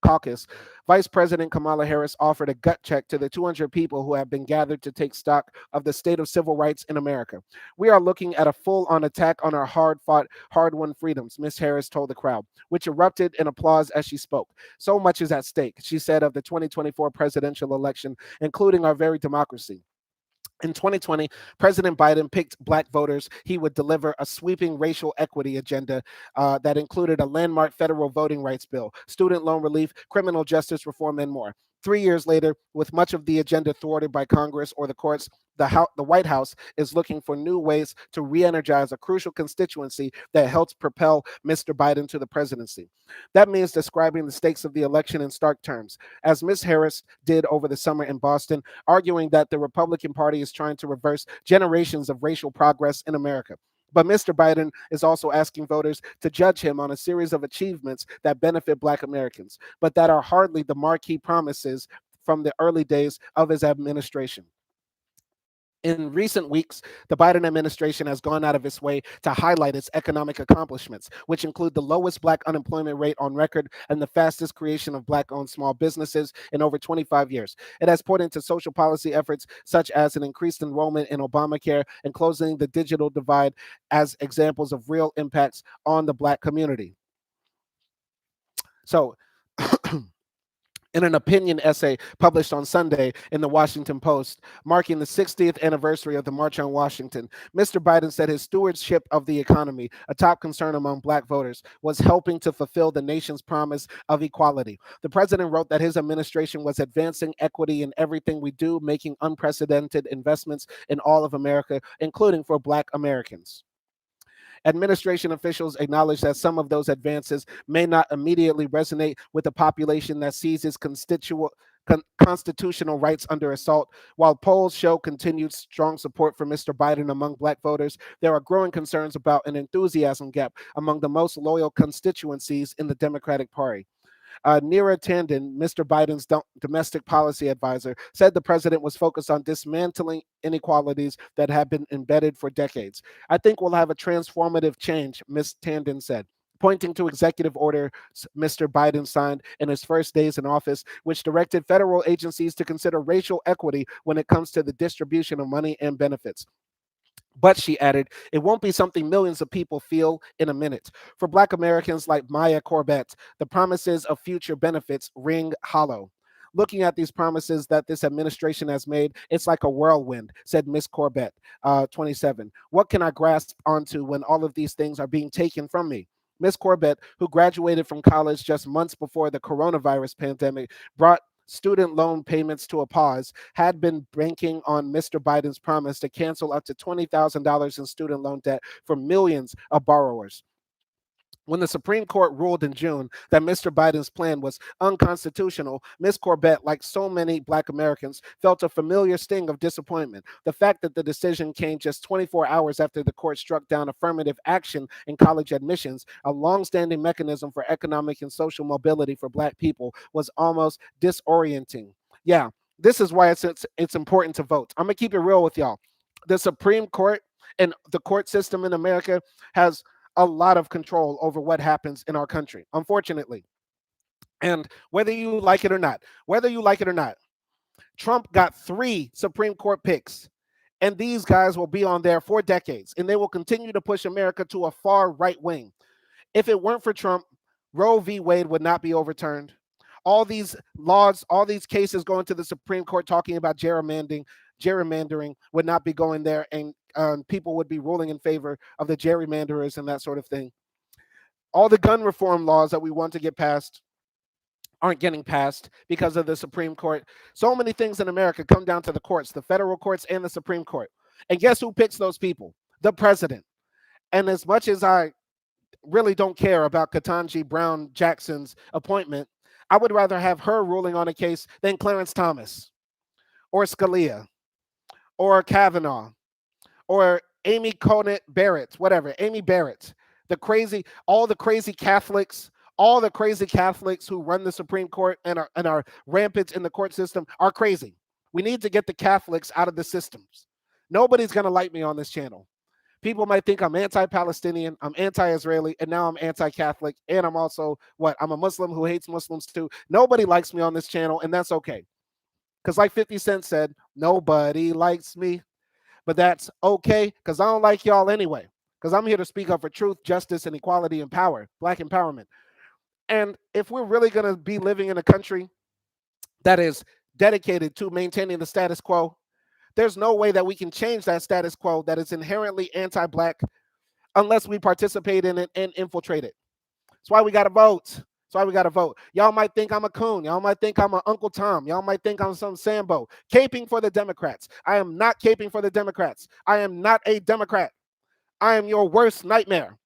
Caucus, Vice President Kamala Harris offered a gut check to the 200 people who have been gathered to take stock of the state of civil rights in America. We are looking at a full-on attack on our hard-fought, hard-won freedoms, Ms. Harris told the crowd, which erupted in applause as she spoke. So much is at stake, she said, of the 2024 presidential election, including our very democracy. In 2020, President Biden picked Black voters. He would deliver a sweeping racial equity agenda that included a landmark federal voting rights bill, student loan relief, criminal justice reform, and more. 3 years later, with much of the agenda thwarted by Congress or the courts, the White House is looking for new ways to re-energize a crucial constituency that helps propel Mr. Biden to the presidency. That means describing the stakes of the election in stark terms, as Ms. Harris did over the summer in Boston, arguing that the Republican Party is trying to reverse generations of racial progress in America. But Mr. Biden is also asking voters to judge him on a series of achievements that benefit Black Americans, but that are hardly the marquee promises from the early days of his administration. In recent weeks, the Biden administration has gone out of its way to highlight its economic accomplishments, which include the lowest Black unemployment rate on record and the fastest creation of Black owned small businesses in over 25 years. It has pointed to social policy efforts such as an increased enrollment in Obamacare and closing the digital divide as examples of real impacts on the Black community. So, in an opinion essay published on Sunday in the Washington Post, marking the 60th anniversary of the March on Washington, Mr. Biden said his stewardship of the economy, a top concern among Black voters, was helping to fulfill the nation's promise of equality. The president wrote that his administration was advancing equity in everything we do, making unprecedented investments in all of America, including for Black Americans. Administration officials acknowledge that some of those advances may not immediately resonate with a population that sees its constitutional rights under assault. While polls show continued strong support for Mr. Biden among Black voters, there are growing concerns about an enthusiasm gap among the most loyal constituencies in the Democratic Party. Neera Tanden, Mr. Biden's domestic policy advisor, said the president was focused on dismantling inequalities that have been embedded for decades. I think we'll have a transformative change, Ms. Tanden said, pointing to executive order Mr. Biden signed in his first days in office, which directed federal agencies to consider racial equity when it comes to the distribution of money and benefits. But she added, it won't be something millions of people feel in a minute. For Black Americans like Maya Corbett, the promises of future benefits ring hollow. Looking at these promises that this administration has made, it's like a whirlwind, said Miss Corbett, 27. What can I grasp onto when all of these things are being taken from me? Miss Corbett, who graduated from college just months before the coronavirus pandemic brought student loan payments to a pause, had been banking on Mr. Biden's promise to cancel up to $20,000 in student loan debt for millions of borrowers. When the Supreme Court ruled in June that Mr. Biden's plan was unconstitutional, Ms. Corbett, like so many Black Americans, felt a familiar sting of disappointment. The fact that the decision came just 24 hours after the court struck down affirmative action in college admissions, a longstanding mechanism for economic and social mobility for Black people, was almost disorienting. Yeah, this is why it's important to vote. I'm going to keep it real with y'all. The Supreme Court and the court system in America has a lot of control over what happens in our country, unfortunately. And whether you like it or not, Trump got 3 Supreme Court picks, and these guys will be on there for decades, and they will continue to push America to a far right wing. If it weren't for Trump, Roe v. Wade would not be overturned. All these laws, all these cases going to the Supreme Court talking about gerrymandering would not be going there, and people would be ruling in favor of the gerrymanderers and that sort of thing. All the gun reform laws that we want to get passed aren't getting passed because of the Supreme Court. So many things in America come down to the courts, the federal courts and the Supreme Court. And guess who picks those people? The president. And as much as I really don't care about Ketanji Brown Jackson's appointment, I would rather have her ruling on a case than Clarence Thomas or Scalia or Kavanaugh or Amy Coney Barrett, whatever, Amy Barrett, all the crazy Catholics, who run the Supreme Court and are rampant in the court system are crazy. We need to get the Catholics out of the systems. Nobody's going to like me on this channel. People might think I'm anti-Palestinian, I'm anti-Israeli, and now I'm anti-Catholic, and I'm also, I'm a Muslim who hates Muslims too. Nobody likes me on this channel, and that's okay. Because like 50 Cent said, nobody likes me. But that's okay, because I don't like y'all anyway. Because I'm here to speak up for truth, justice, and equality and power, Black empowerment. And if we're really going to be living in a country that is dedicated to maintaining the status quo, there's no way that we can change that status quo that is inherently anti-Black unless we participate in it and infiltrate it. That's why we got to vote. Y'all might think I'm a coon. Y'all might think I'm an Uncle Tom. Y'all might think I'm some Sambo. Caping for the Democrats. I am not caping for the Democrats. I am not a Democrat. I am your worst nightmare.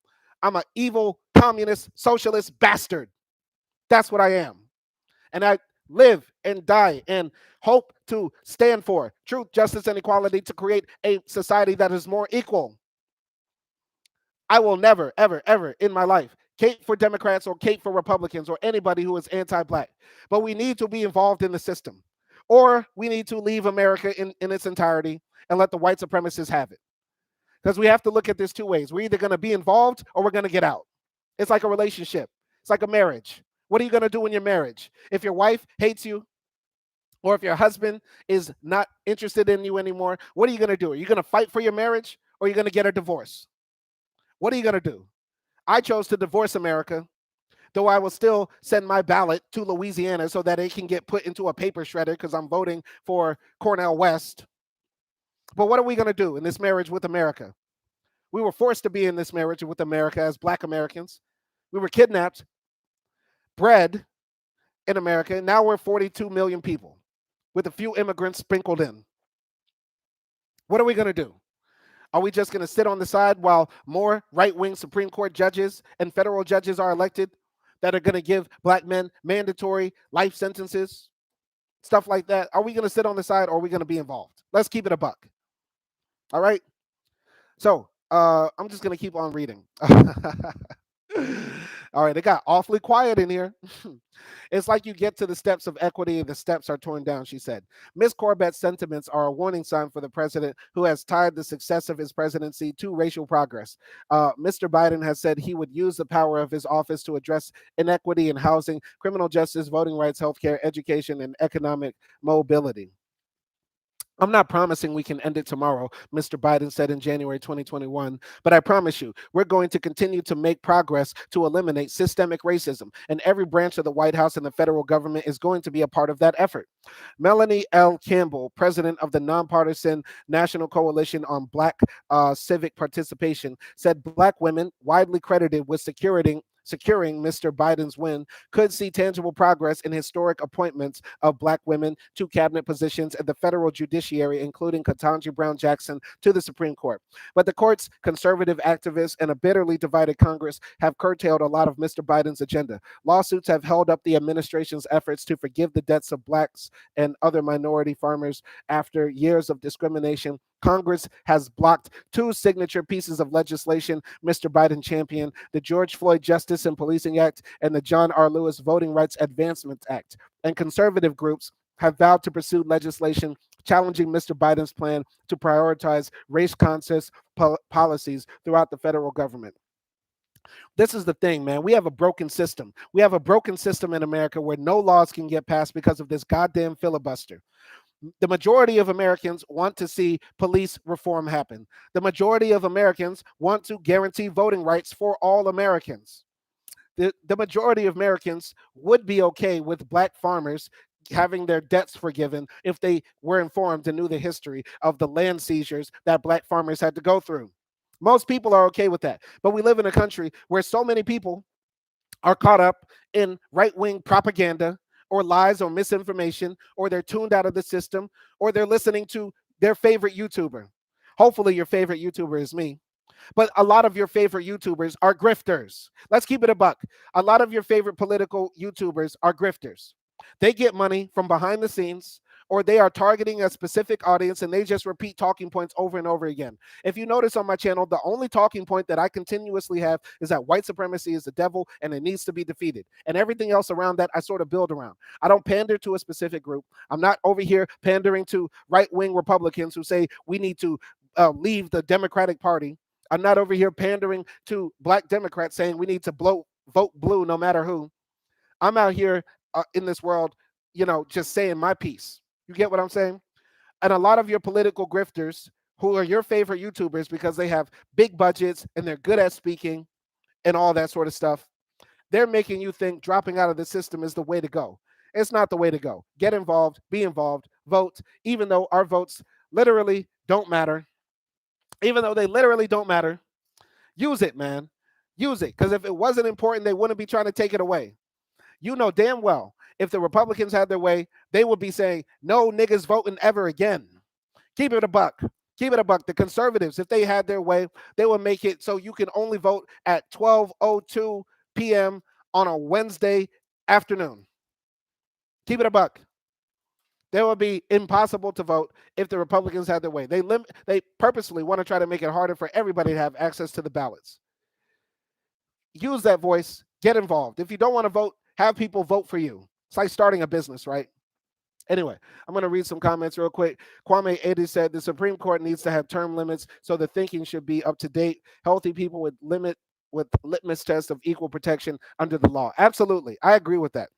I'm an evil, communist, socialist bastard. That's what I am. And I live and die and hope to stand for truth, justice, and equality to create a society that is more equal. I will never, ever, ever in my life cape for Democrats or cape for Republicans or anybody who is anti-Black. But we need to be involved in the system. Or we need to leave America in its entirety and let the white supremacists have it. Because we have to look at this 2 ways. We're either going to be involved or we're going to get out. It's like a relationship. It's like a marriage. What are you going to do in your marriage? If your wife hates you, or if your husband is not interested in you anymore, what are you going to do? Are you going to fight for your marriage, or are you going to get a divorce? What are you going to do? I chose to divorce America, though I will still send my ballot to Louisiana so that it can get put into a paper shredder because I'm voting for Cornel West. But what are we going to do in this marriage with America? We were forced to be in this marriage with America as Black Americans. We were kidnapped, bred in America, and now we're 42 million people with a few immigrants sprinkled in. What are we going to do? Are we just going to sit on the side while more right-wing Supreme Court judges and federal judges are elected that are going to give Black men mandatory life sentences, stuff like that? Are we going to sit on the side, or are we going to be involved? Let's keep it a buck. All right? So I'm just going to keep on reading. All right, it got awfully quiet in here. It's like you get to the steps of equity and the steps are torn down, she said. Ms. Corbett's sentiments are a warning sign for the president who has tied the success of his presidency to racial progress. Mr. Biden has said he would use the power of his office to address inequity in housing, criminal justice, voting rights, healthcare, education, and economic mobility. I'm not promising we can end it tomorrow, Mr. Biden said in January 2021, but I promise you, we're going to continue to make progress to eliminate systemic racism, and every branch of the White House and the federal government is going to be a part of that effort. Melanie L. Campbell, president of the nonpartisan National Coalition on Black Civic Participation, said Black women, widely credited with securing Mr. Biden's win, could see tangible progress in historic appointments of Black women to cabinet positions in the federal judiciary, including Ketanji Brown Jackson to the Supreme Court. But the court's conservative activists and a bitterly divided Congress have curtailed a lot of Mr. Biden's agenda. Lawsuits have held up the administration's efforts to forgive the debts of Blacks and other minority farmers after years of discrimination. Congress has blocked two signature pieces of legislation Mr. Biden championed: the George Floyd Justice and Policing Act and the John R. Lewis Voting Rights Advancement Act. And conservative groups have vowed to pursue legislation challenging Mr. Biden's plan to prioritize race conscious policies throughout the federal government. This is the thing, man. We have a broken system. We have a broken system in America where no laws can get passed because of this goddamn filibuster. The majority of Americans want to see police reform happen. The majority of Americans want to guarantee voting rights for all Americans. The majority of Americans would be okay with Black farmers having their debts forgiven if they were informed and knew the history of the land seizures that Black farmers had to go through. Most people are okay with that. But we live in a country where so many people are caught up in right wing propaganda or lies or misinformation, or they're tuned out of the system, or they're listening to their favorite YouTuber. Hopefully, your favorite YouTuber is me. But a lot of your favorite YouTubers are grifters. Let's keep it a buck. A lot of your favorite political YouTubers are grifters. They get money from behind the scenes, or they are targeting a specific audience and they just repeat talking points over and over again. If you notice on my channel, the only talking point that I continuously have is that white supremacy is the devil and it needs to be defeated. And everything else around that, I sort of build around. I don't pander to a specific group. I'm not over here pandering to right wing Republicans who say we need to leave the Democratic Party. I'm not over here pandering to Black Democrats saying we need to vote blue no matter who. I'm out here in this world, just saying my piece. You get what I'm saying? And a lot of your political grifters who are your favorite YouTubers because they have big budgets and they're good at speaking and all that sort of stuff, they're making you think dropping out of the system is the way to go. It's not the way to go. Get involved, be involved, vote, even though our votes literally don't matter. Even though they literally don't matter, use it, man. Use it. Because if it wasn't important, they wouldn't be trying to take it away. You know damn well if the Republicans had their way, they would be saying, no niggas voting ever again. Keep it a buck. Keep it a buck. The conservatives, if they had their way, they would make it so you can only vote at 12:02 p.m. on a Wednesday afternoon. Keep it a buck. They would be impossible to vote if the Republicans had their way. They purposely want to try to make it harder for everybody to have access to the ballots. Use that voice. Get involved. If you don't want to vote, have people vote for you. It's like starting a business, right? Anyway, I'm going to read some comments real quick. Kwame Edi said the Supreme Court needs to have term limits, so the thinking should be up to date. Healthy people with litmus tests of equal protection under the law. Absolutely. I agree with that.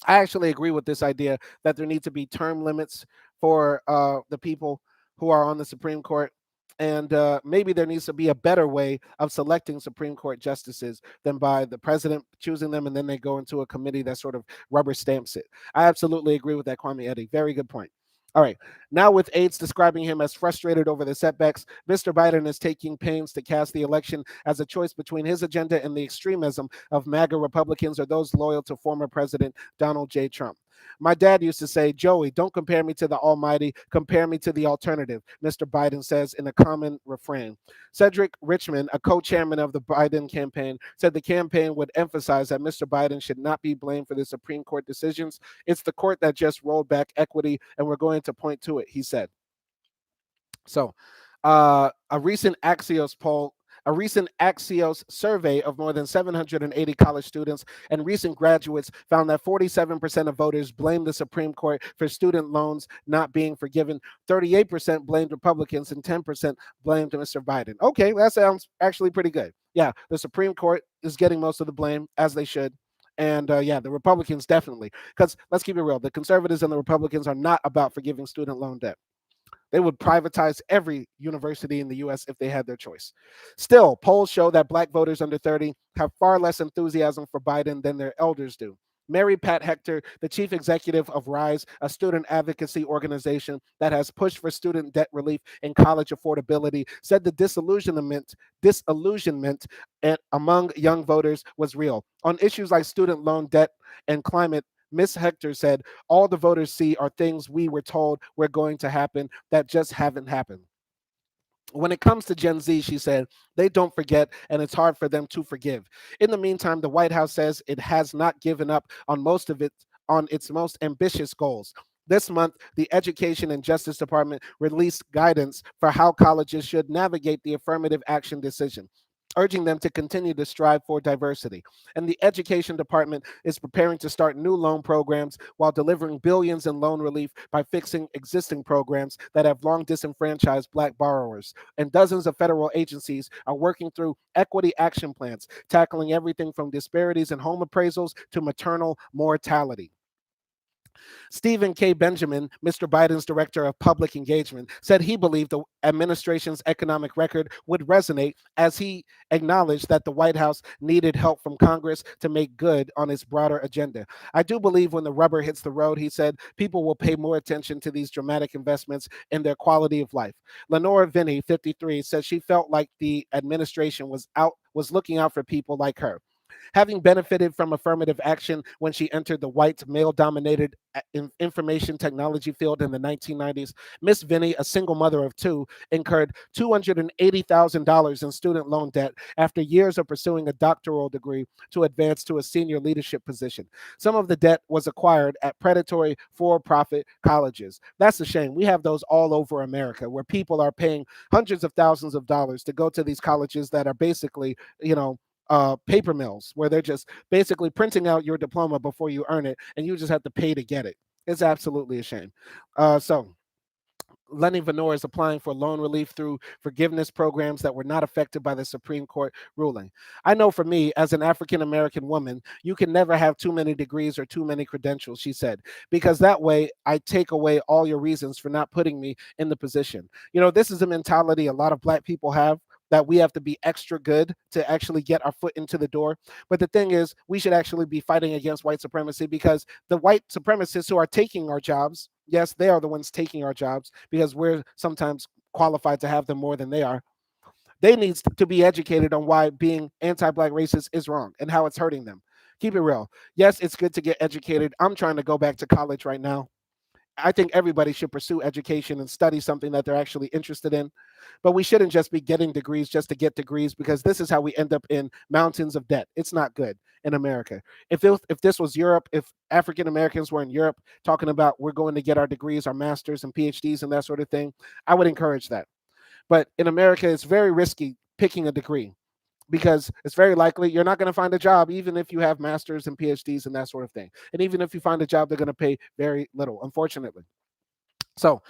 I actually agree with this idea that there need to be term limits for the people who are on the Supreme Court. And maybe there needs to be a better way of selecting Supreme Court justices than by the president choosing them and then they go into a committee that sort of rubber stamps it. I absolutely agree with that, Kwame Edi. Very good point. All right. Now, with aides describing him as frustrated over the setbacks, Mr. Biden is taking pains to cast the election as a choice between his agenda and the extremism of MAGA Republicans or those loyal to former President Donald J. Trump. My dad used to say, Joey, don't compare me to the almighty, compare me to the alternative, Mr. Biden says in a common refrain. Cedric Richmond, a co-chairman of the Biden campaign, said the campaign would emphasize that Mr. Biden should not be blamed for the Supreme Court decisions. It's the court that just rolled back equity, and we're going to point to it, he said. So, a recent Axios survey of more than 780 college students and recent graduates found that 47% of voters blamed the Supreme Court for student loans not being forgiven. 38% blamed Republicans and 10% blamed Mr. Biden. Okay, that sounds actually pretty good. Yeah, the Supreme Court is getting most of the blame, as they should. And yeah, the Republicans definitely. Because let's keep it real, the conservatives and the Republicans are not about forgiving student loan debt. They would privatize every university in the US if they had their choice. Still, polls show that black voters under 30 have far less enthusiasm for Biden than their elders do. Mary Pat Hector, the chief executive of RISE, a student advocacy organization that has pushed for student debt relief and college affordability, said the disillusionment among young voters was real. On issues like student loan debt and climate, Miss Hector said, all the voters see are things we were told were going to happen that just haven't happened. When it comes to Gen Z, she said, they don't forget and it's hard for them to forgive. In the meantime, the White House says it has not given up on most of it on its most ambitious goals. This month, the Education and Justice Department released guidance for how colleges should navigate the affirmative action decision, urging them to continue to strive for diversity. And the Education Department is preparing to start new loan programs while delivering billions in loan relief by fixing existing programs that have long disenfranchised Black borrowers. And dozens of federal agencies are working through equity action plans, tackling everything from disparities in home appraisals to maternal mortality. Stephen K. Benjamin, Mr. Biden's director of public engagement, said he believed the administration's economic record would resonate as he acknowledged that the White House needed help from Congress to make good on its broader agenda. I do believe when the rubber hits the road, he said, people will pay more attention to these dramatic investments in their quality of life. Lenora Vinny, 53, says she felt like the administration was looking out for people like her. Having benefited from affirmative action when she entered the white, male dominated information technology field in the 1990s, Miss Vinny, a single mother of two, incurred $280,000 in student loan debt after years of pursuing a doctoral degree to advance to a senior leadership position. Some of the debt was acquired at predatory for profit colleges. That's a shame. We have those all over America where people are paying hundreds of thousands of dollars to go to these colleges that are basically, paper mills where they're just basically printing out your diploma before you earn it, and you just have to pay to get it. It's absolutely a shame. So Lenny Venor is applying for loan relief through forgiveness programs that were not affected by the Supreme Court ruling. I know for me, as an African American woman, you can never have too many degrees or too many credentials, she said, because that way I take away all your reasons for not putting me in the position. This is a mentality a lot of Black people have, that we have to be extra good to actually get our foot into the door. But the thing is, we should actually be fighting against white supremacy, because the white supremacists who are taking our jobs, yes, they are the ones taking our jobs because we're sometimes qualified to have them more than they are. They need to be educated on why being anti-Black racist is wrong and how it's hurting them. Keep it real. Yes, it's good to get educated. I'm trying to go back to college right now. I think everybody should pursue education and study something that they're actually interested in. But we shouldn't just be getting degrees just to get degrees, because this is how we end up in mountains of debt. It's not good in America. If this was Europe, if African Americans were in Europe talking about we're going to get our degrees, our masters and PhDs and that sort of thing, I would encourage that. But in America, it's very risky picking a degree, because it's very likely you're not going to find a job even if you have masters and PhDs and that sort of thing. And even if you find a job, they're going to pay very little, unfortunately. So,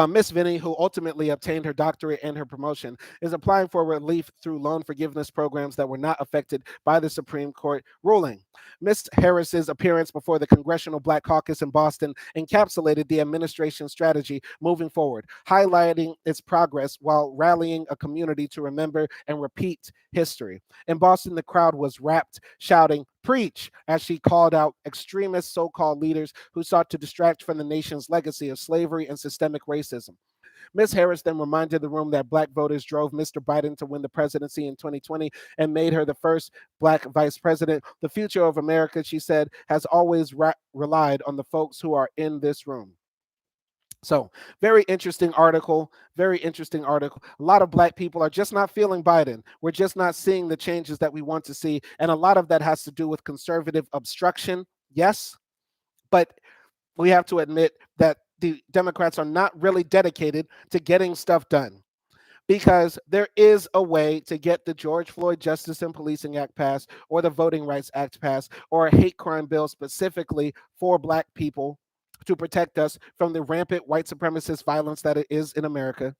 Miss Vinny, who ultimately obtained her doctorate and her promotion, is applying for relief through loan forgiveness programs that were not affected by the Supreme Court ruling. Miss Harris's appearance before the Congressional Black Caucus in Boston encapsulated the administration's strategy moving forward, highlighting its progress while rallying a community to remember and repeat history. In Boston, the crowd was rapt, shouting, "Preach," as she called out extremist so called leaders who sought to distract from the nation's legacy of slavery and systemic racism. Ms. Harris then reminded the room that Black voters drove Mr. Biden to win the presidency in 2020 and made her the first Black vice president. The future of America, she said, has always relied on the folks who are in this room. So, very interesting article. Very interesting article. A lot of Black people are just not feeling Biden. We're just not seeing the changes that we want to see. And a lot of that has to do with conservative obstruction. Yes. But we have to admit that the Democrats are not really dedicated to getting stuff done, because there is a way to get the George Floyd Justice and Policing Act passed, or the Voting Rights Act passed, or a hate crime bill specifically for Black people to protect us from the rampant white supremacist violence that it is in America.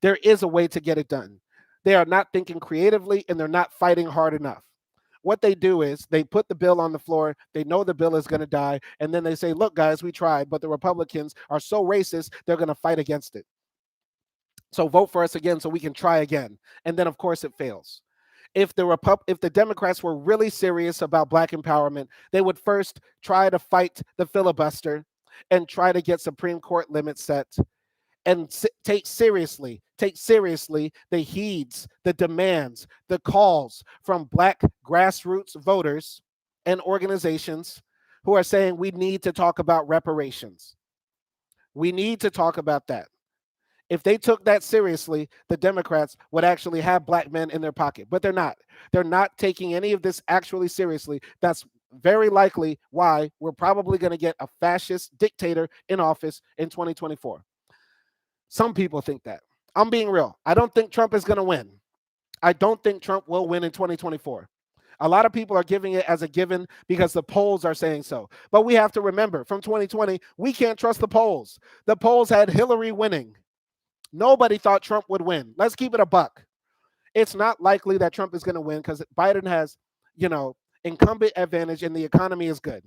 There is a way to get it done. They are not thinking creatively, and they're not fighting hard enough. What they do is they put the bill on the floor, they know the bill is going to die, and then they say, look, guys, we tried, but the Republicans are so racist, they're going to fight against it. So vote for us again so we can try again. And then, of course, it fails. If the Democrats were really serious about black empowerment, they would first try to fight the filibuster and try to get Supreme Court limits set and take seriously the heeds, the demands, the calls from black grassroots voters and organizations who are saying we need to talk about reparations. We need to talk about that. If they took that seriously, the Democrats would actually have black men in their pocket, but they're not. They're not taking any of this actually seriously. That's very likely why we're probably going to get a fascist dictator in office in 2024. Some people think that. I'm being real. I don't think Trump is going to win. I don't think Trump will win in 2024. A lot of people are giving it as a given because the polls are saying so. But we have to remember from 2020, we can't trust the polls. The polls had Hillary winning. Nobody thought Trump would win. Let's keep it a buck. It's not likely that Trump is going to win because Biden has, incumbent advantage and the economy is good.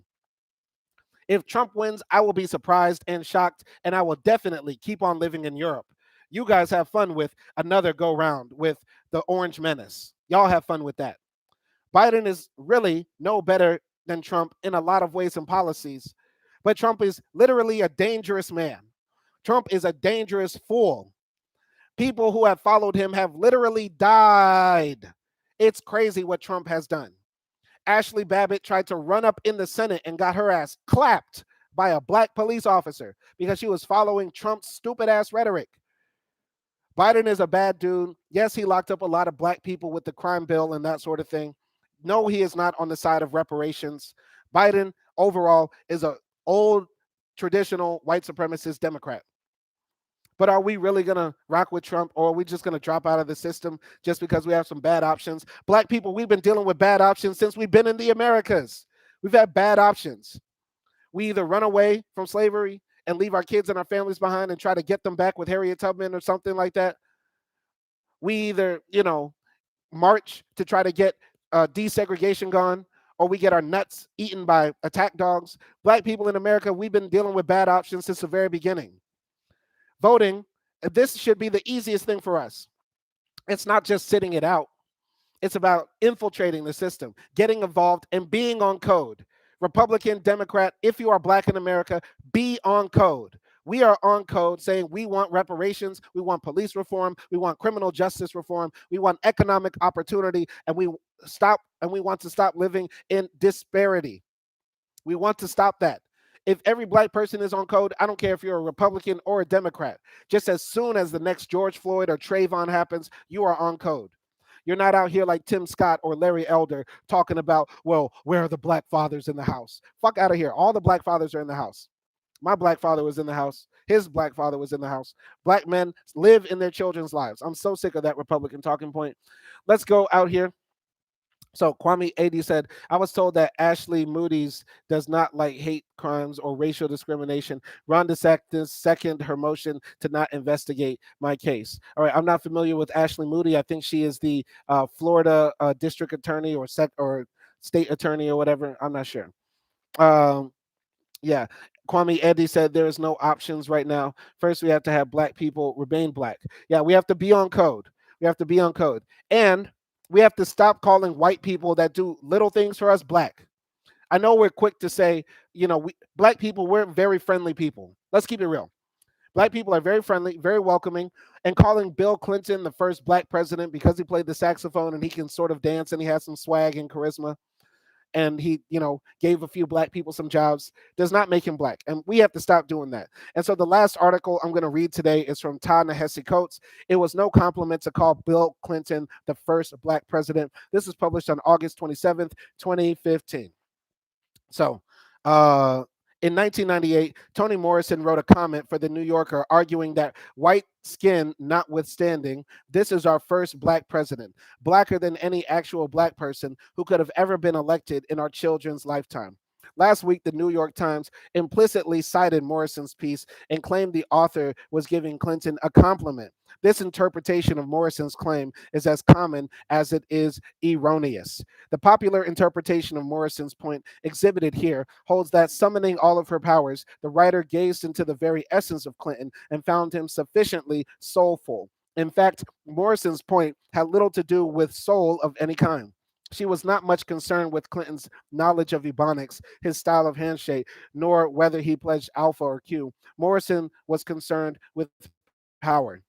If Trump wins, I will be surprised and shocked, and I will definitely keep on living in Europe. You guys have fun with another go round with the Orange Menace. Y'all have fun with that. Biden is really no better than Trump in a lot of ways and policies, but Trump is literally a dangerous man. Trump is a dangerous fool. People who have followed him have literally died. It's crazy what Trump has done. Ashley Babbitt tried to run up in the Senate and got her ass clapped by a black police officer because she was following Trump's stupid ass rhetoric. Biden is a bad dude. Yes, he locked up a lot of black people with the crime bill and that sort of thing. No, he is not on the side of reparations. Biden overall is a old traditional white supremacist Democrat. But are we really going to rock with Trump, or are we just going to drop out of the system just because we have some bad options? Black people, we've been dealing with bad options since we've been in the Americas. We've had bad options. We either run away from slavery and leave our kids and our families behind and try to get them back with Harriet Tubman or something like that. We either, march to try to get desegregation gone, or we get our nuts eaten by attack dogs. Black people in America, we've been dealing with bad options since the very beginning. Voting, this should be the easiest thing for us. It's not just sitting it out. It's about infiltrating the system, getting involved, and being on code. Republican, Democrat, if you are black in America, be on code. We are on code saying we want reparations, we want police reform, we want criminal justice reform, we want economic opportunity, and we want to stop living in disparity. We want to stop that. If every black person is on code, I don't care if you're a Republican or a Democrat. Just as soon as the next George Floyd or Trayvon happens, you are on code. You're not out here like Tim Scott or Larry Elder talking about, well, where are the black fathers in the house? Fuck out of here. All the black fathers are in the house. My black father was in the house. His black father was in the house. Black men live in their children's lives. I'm so sick of that Republican talking point. Let's go out here. So Kwame AD said, I was told that Ashley Moody's does not like hate crimes or racial discrimination. Ron DeSantis seconded her motion to not investigate my case. All right, I'm not familiar with Ashley Moody. I think she is the Florida district attorney or state attorney or whatever. I'm not sure. Yeah. Kwame Eddie said there is no options right now. First, we have to have black people remain black. Yeah, we have to be on code. We have to be on code. And we have to stop calling white people that do little things for us black. I know we're quick to say, black people, we're very friendly people. Let's keep it real. Black people are very friendly, very welcoming, and calling Bill Clinton the first black president because he played the saxophone and he can sort of dance and he has some swag and charisma, and he, gave a few black people some jobs, does not make him black. And we have to stop doing that. And so the last article I'm going to read today is from Ta-Nehisi Coates. It was no compliment to call Bill Clinton the first black president. This is published on August 27th, 2015. So, in 1998, Toni Morrison wrote a comment for The New Yorker arguing that white skin notwithstanding, this is our first black president, blacker than any actual black person who could have ever been elected in our children's lifetime. Last week, the New York Times implicitly cited Morrison's piece and claimed the author was giving Clinton a compliment. This interpretation of Morrison's claim is as common as it is erroneous. The popular interpretation of Morrison's point exhibited here holds that summoning all of her powers, the writer gazed into the very essence of Clinton and found him sufficiently soulful. In fact, Morrison's point had little to do with soul of any kind. She was not much concerned with Clinton's knowledge of Ebonics, his style of handshake, nor whether he pledged Alpha or Q. Morrison was concerned with power.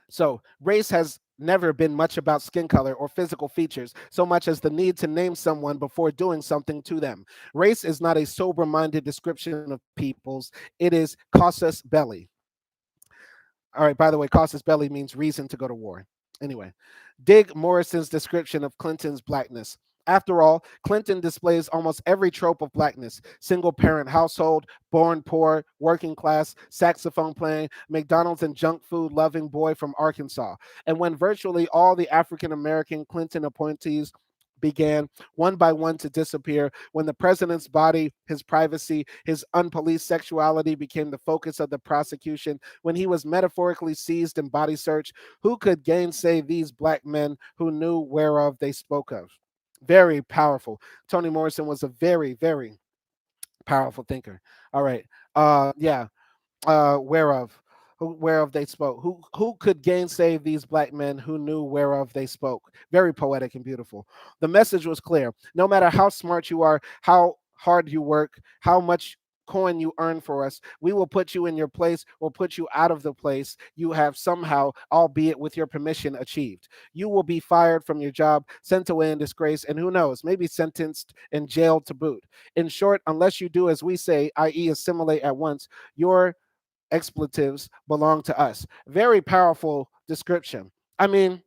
So, race has never been much about skin color or physical features, so much as the need to name someone before doing something to them. Race is not a sober minded description of peoples, it is casus belli. All right, by the way, casus belli means reason to go to war. Anyway, dig Morrison's description of Clinton's blackness. After all, Clinton displays almost every trope of blackness: single parent household, born poor, working class, saxophone playing, McDonald's and junk food loving boy from Arkansas. And when virtually all the African American Clinton appointees began one by one to disappear, when the president's body, his privacy, his unpoliced sexuality became the focus of the prosecution, when he was metaphorically seized and body searched, who could gainsay these black men who knew whereof they spoke of? Very powerful. Toni Morrison was a very, very powerful thinker. All right. Yeah. Whereof. Whereof they spoke. Who could gainsay these black men who knew whereof they spoke? Very poetic and beautiful. The message was clear. No matter how smart you are, how hard you work, how much coin you earn for us, we will put you in your place or put you out of the place you have somehow, albeit with your permission, achieved. You will be fired from your job, sent away in disgrace, and who knows, maybe sentenced and jailed to boot. In short, unless you do as we say, i.e., assimilate at once, your expletives belong to us. Very powerful description. I mean,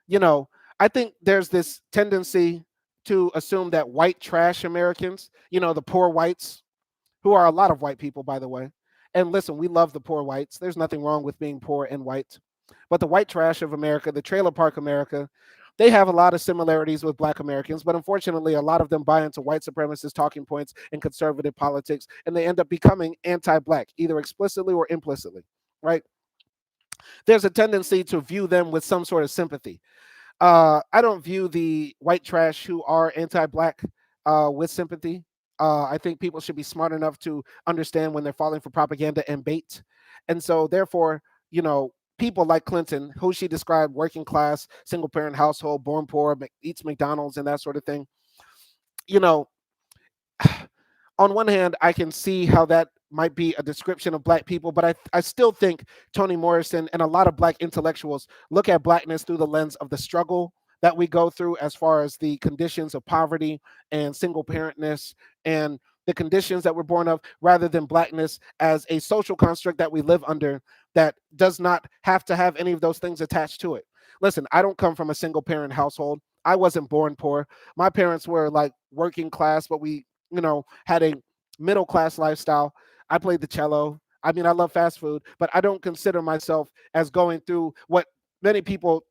you know, I think there's this tendency to assume that white trash Americans, the poor whites, who are a lot of white people, by the way. And listen, we love the poor whites. There's nothing wrong with being poor and white. But the white trash of America, the trailer park America, they have a lot of similarities with black Americans, but unfortunately, a lot of them buy into white supremacist talking points and conservative politics, and they end up becoming anti black, either explicitly or implicitly, right? There's a tendency to view them with some sort of sympathy. I don't view the white trash who are anti-black with sympathy. I think people should be smart enough to understand when they're falling for propaganda and bait, and so therefore, people like Clinton, who she described working class, single parent household, born poor, eats McDonald's and that sort of thing. You know, on one hand, I can see how that might be a description of black people, but I still think Toni Morrison and a lot of black intellectuals look at blackness through the lens of the struggle that we go through as far as the conditions of poverty and single parentness and the conditions that we're born of, rather than blackness as a social construct that we live under that does not have to have any of those things attached to it. Listen, I don't come from a single parent household. I wasn't born poor. My parents were like working class, but we had a middle class lifestyle. I played the cello. I mean, I love fast food, but I don't consider myself as going through what many people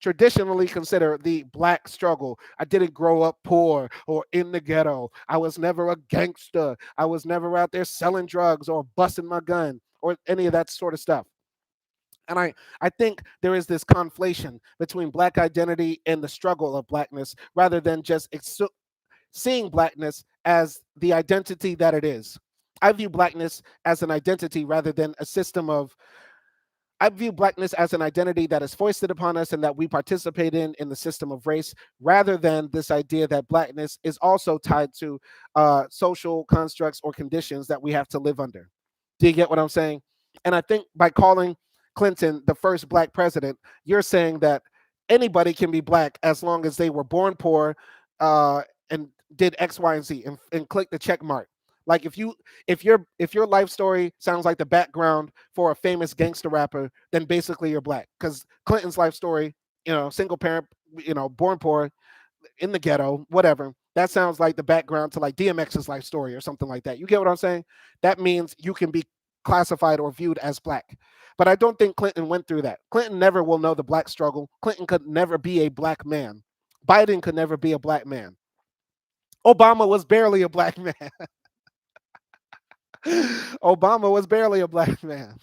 traditionally consider the black struggle. I didn't grow up poor or in the ghetto. I was never a gangster. I was never out there selling drugs or busting my gun or any of that sort of stuff. And I think there is this conflation between black identity and the struggle of blackness rather than just seeing blackness as the identity that it is. I view blackness as an identity rather than a system of. I view blackness as an identity that is foisted upon us and that we participate in the system of race, rather than this idea that blackness is also tied to social constructs or conditions that we have to live under. Do you get what I'm saying? And I think by calling Clinton the first black president, you're saying that anybody can be black as long as they were born poor uh, and did X, Y, and Z, and click the check mark. Like if your life story sounds like the background for a famous gangster rapper, then basically you're black. Because Clinton's life story, single parent, born poor, in the ghetto, whatever. That sounds like the background to like DMX's life story or something like that. You get what I'm saying? That means you can be classified or viewed as black. But I don't think Clinton went through that. Clinton never will know the black struggle. Clinton could never be a black man. Biden could never be a black man. Obama was barely a black man. Obama was barely a black man.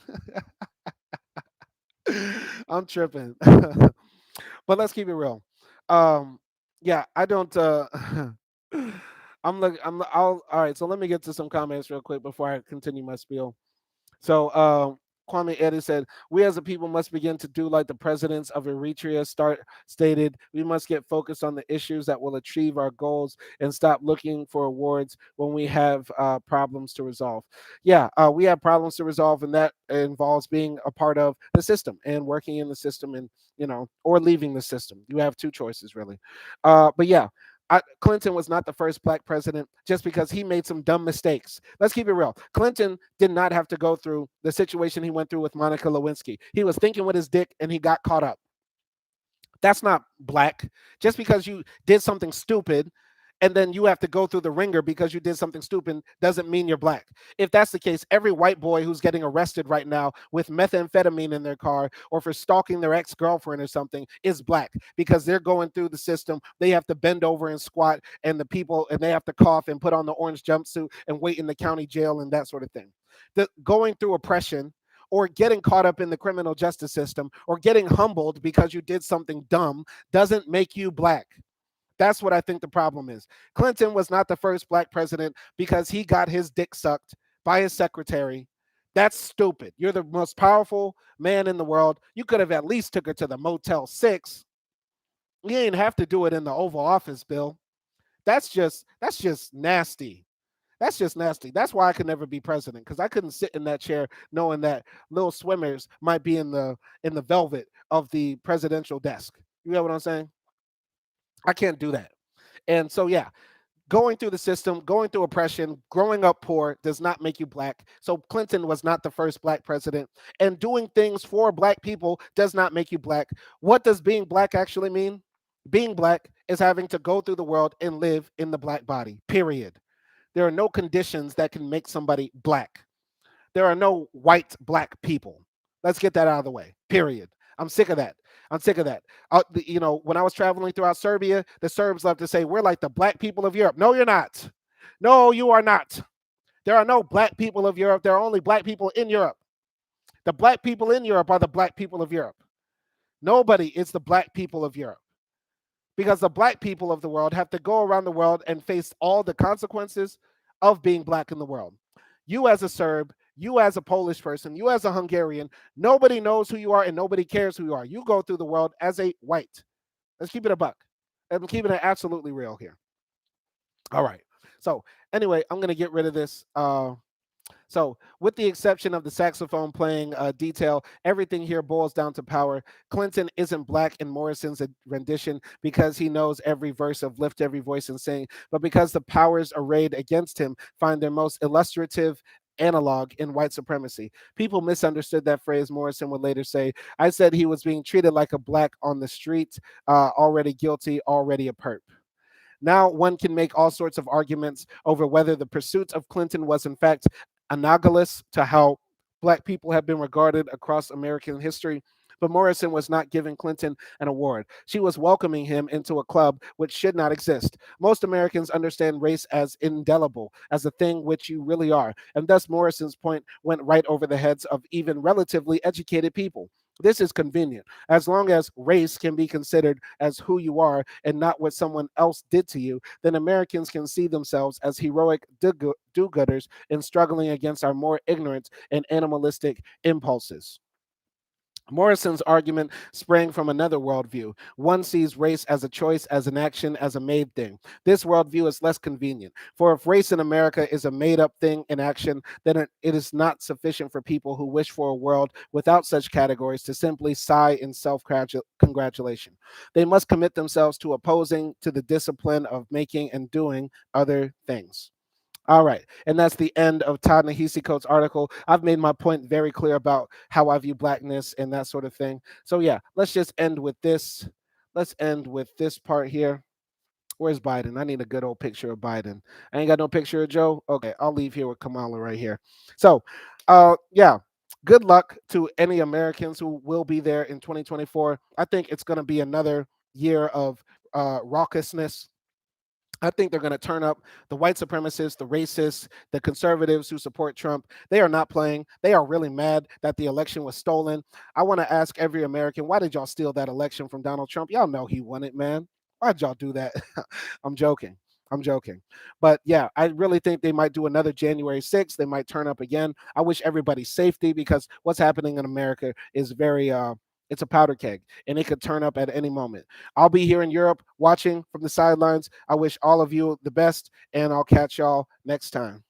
I'm tripping. But let's keep it real. Um, yeah, I don't. I'm like I'll all right. So let me get to some comments real quick before I continue my spiel. So Kwame Eddy said, "We as a people must begin to do like the presidents of Eritrea stated. We must get focused on the issues that will achieve our goals and stop looking for awards when we have problems to resolve." Yeah, we have problems to resolve, and that involves being a part of the system and working in the system, and or leaving the system. You have two choices, really. But yeah, Clinton was not the first black president just because he made some dumb mistakes. Let's keep it real. Clinton did not have to go through the situation he went through with Monica Lewinsky. He was thinking with his dick and he got caught up. That's not black. Just because you did something stupid and then you have to go through the ringer because you did something stupid doesn't mean you're black. If that's the case, every white boy who's getting arrested right now with methamphetamine in their car or for stalking their ex-girlfriend or something is black because they're going through the system. They have to bend over and squat, and they have to cough and put on the orange jumpsuit and wait in the county jail and that sort of thing. Going through oppression or getting caught up in the criminal justice system or getting humbled because you did something dumb doesn't make you black. That's what I think the problem is. Clinton was not the first black president because he got his dick sucked by his secretary. That's stupid. You're the most powerful man in the world. You could have at least took her to the Motel 6. You ain't have to do it in the Oval Office, Bill. That's just nasty. That's just nasty. That's why I could never be president, because I couldn't sit in that chair knowing that little swimmers might be in the velvet of the presidential desk. You know what I'm saying? I can't do that. And so yeah, going through the system, going through oppression, growing up poor does not make you black. So Clinton was not the first black president, and doing things for black people does not make you black. What does being black actually mean? Being black is having to go through the world and live in the black body. Period. There are no conditions that can make somebody black. There are no white black people. Let's get that out of the way. Period. I'm sick of that. I'm sick of that. When I was traveling throughout Serbia, the Serbs love to say we're like the black people of Europe. No, you're not. No, you are not. There are no black people of Europe. There are only black people in Europe. The black people in Europe are the black people of Europe. Nobody is the black people of Europe, because the black people of the world have to go around the world and face all the consequences of being black in the world. You as a Serb, you as a Polish person, you as a Hungarian, nobody knows who you are and nobody cares who you are. You go through the world as a white. Let's keep it a buck. I'm keeping it absolutely real here. All right. So anyway, I'm gonna get rid of this. So, with the exception of the saxophone playing detail, everything here boils down to power. Clinton isn't black in Morrison's rendition because he knows every verse of Lift Every Voice and Sing, but because the powers arrayed against him find their most illustrative analog in white supremacy. People misunderstood that phrase. Morrison would later say, "I said he was being treated like a black on the street, already guilty, already a perp." Now, one can make all sorts of arguments over whether the pursuit of Clinton was, in fact, analogous to how black people have been regarded across American history. But Morrison was not giving Clinton an award. She was welcoming him into a club which should not exist. Most Americans understand race as indelible, as a thing which you really are. And thus, Morrison's point went right over the heads of even relatively educated people. This is convenient. As long as race can be considered as who you are and not what someone else did to you, then Americans can see themselves as heroic do gooders in struggling against our more ignorant and animalistic impulses. Morrison's argument sprang from another worldview. One sees race as a choice, as an action, as a made thing. This worldview is less convenient. For if race in America is a made up thing in action, then it is not sufficient for people who wish for a world without such categories to simply sigh in self congratulation. They must commit themselves to opposing to the discipline of making and doing other things. All right. And that's the end of Ta-Nehisi Coates' article. I've made my point very clear about how I view blackness and that sort of thing. So, yeah, let's just end with this. Let's end with this part here. Where's Biden? I need a good old picture of Biden. I ain't got no picture of Joe. Okay, I'll leave here with Kamala right here. So, yeah, good luck to any Americans who will be there in 2024. I think it's going to be another year of raucousness. I think they're going to turn up the white supremacists, the racists, the conservatives who support Trump. They are not playing. They are really mad that the election was stolen. I want to ask every American, why did y'all steal that election from Donald Trump? Y'all know he won it, man. Why'd y'all do that? I'm joking. I'm joking. But yeah, I really think they might do another January 6th. They might turn up again. I wish everybody safety because what's happening in America is very it's a powder keg and it could turn up at any moment. I'll be here in Europe watching from the sidelines. I wish all of you the best and I'll catch y'all next time.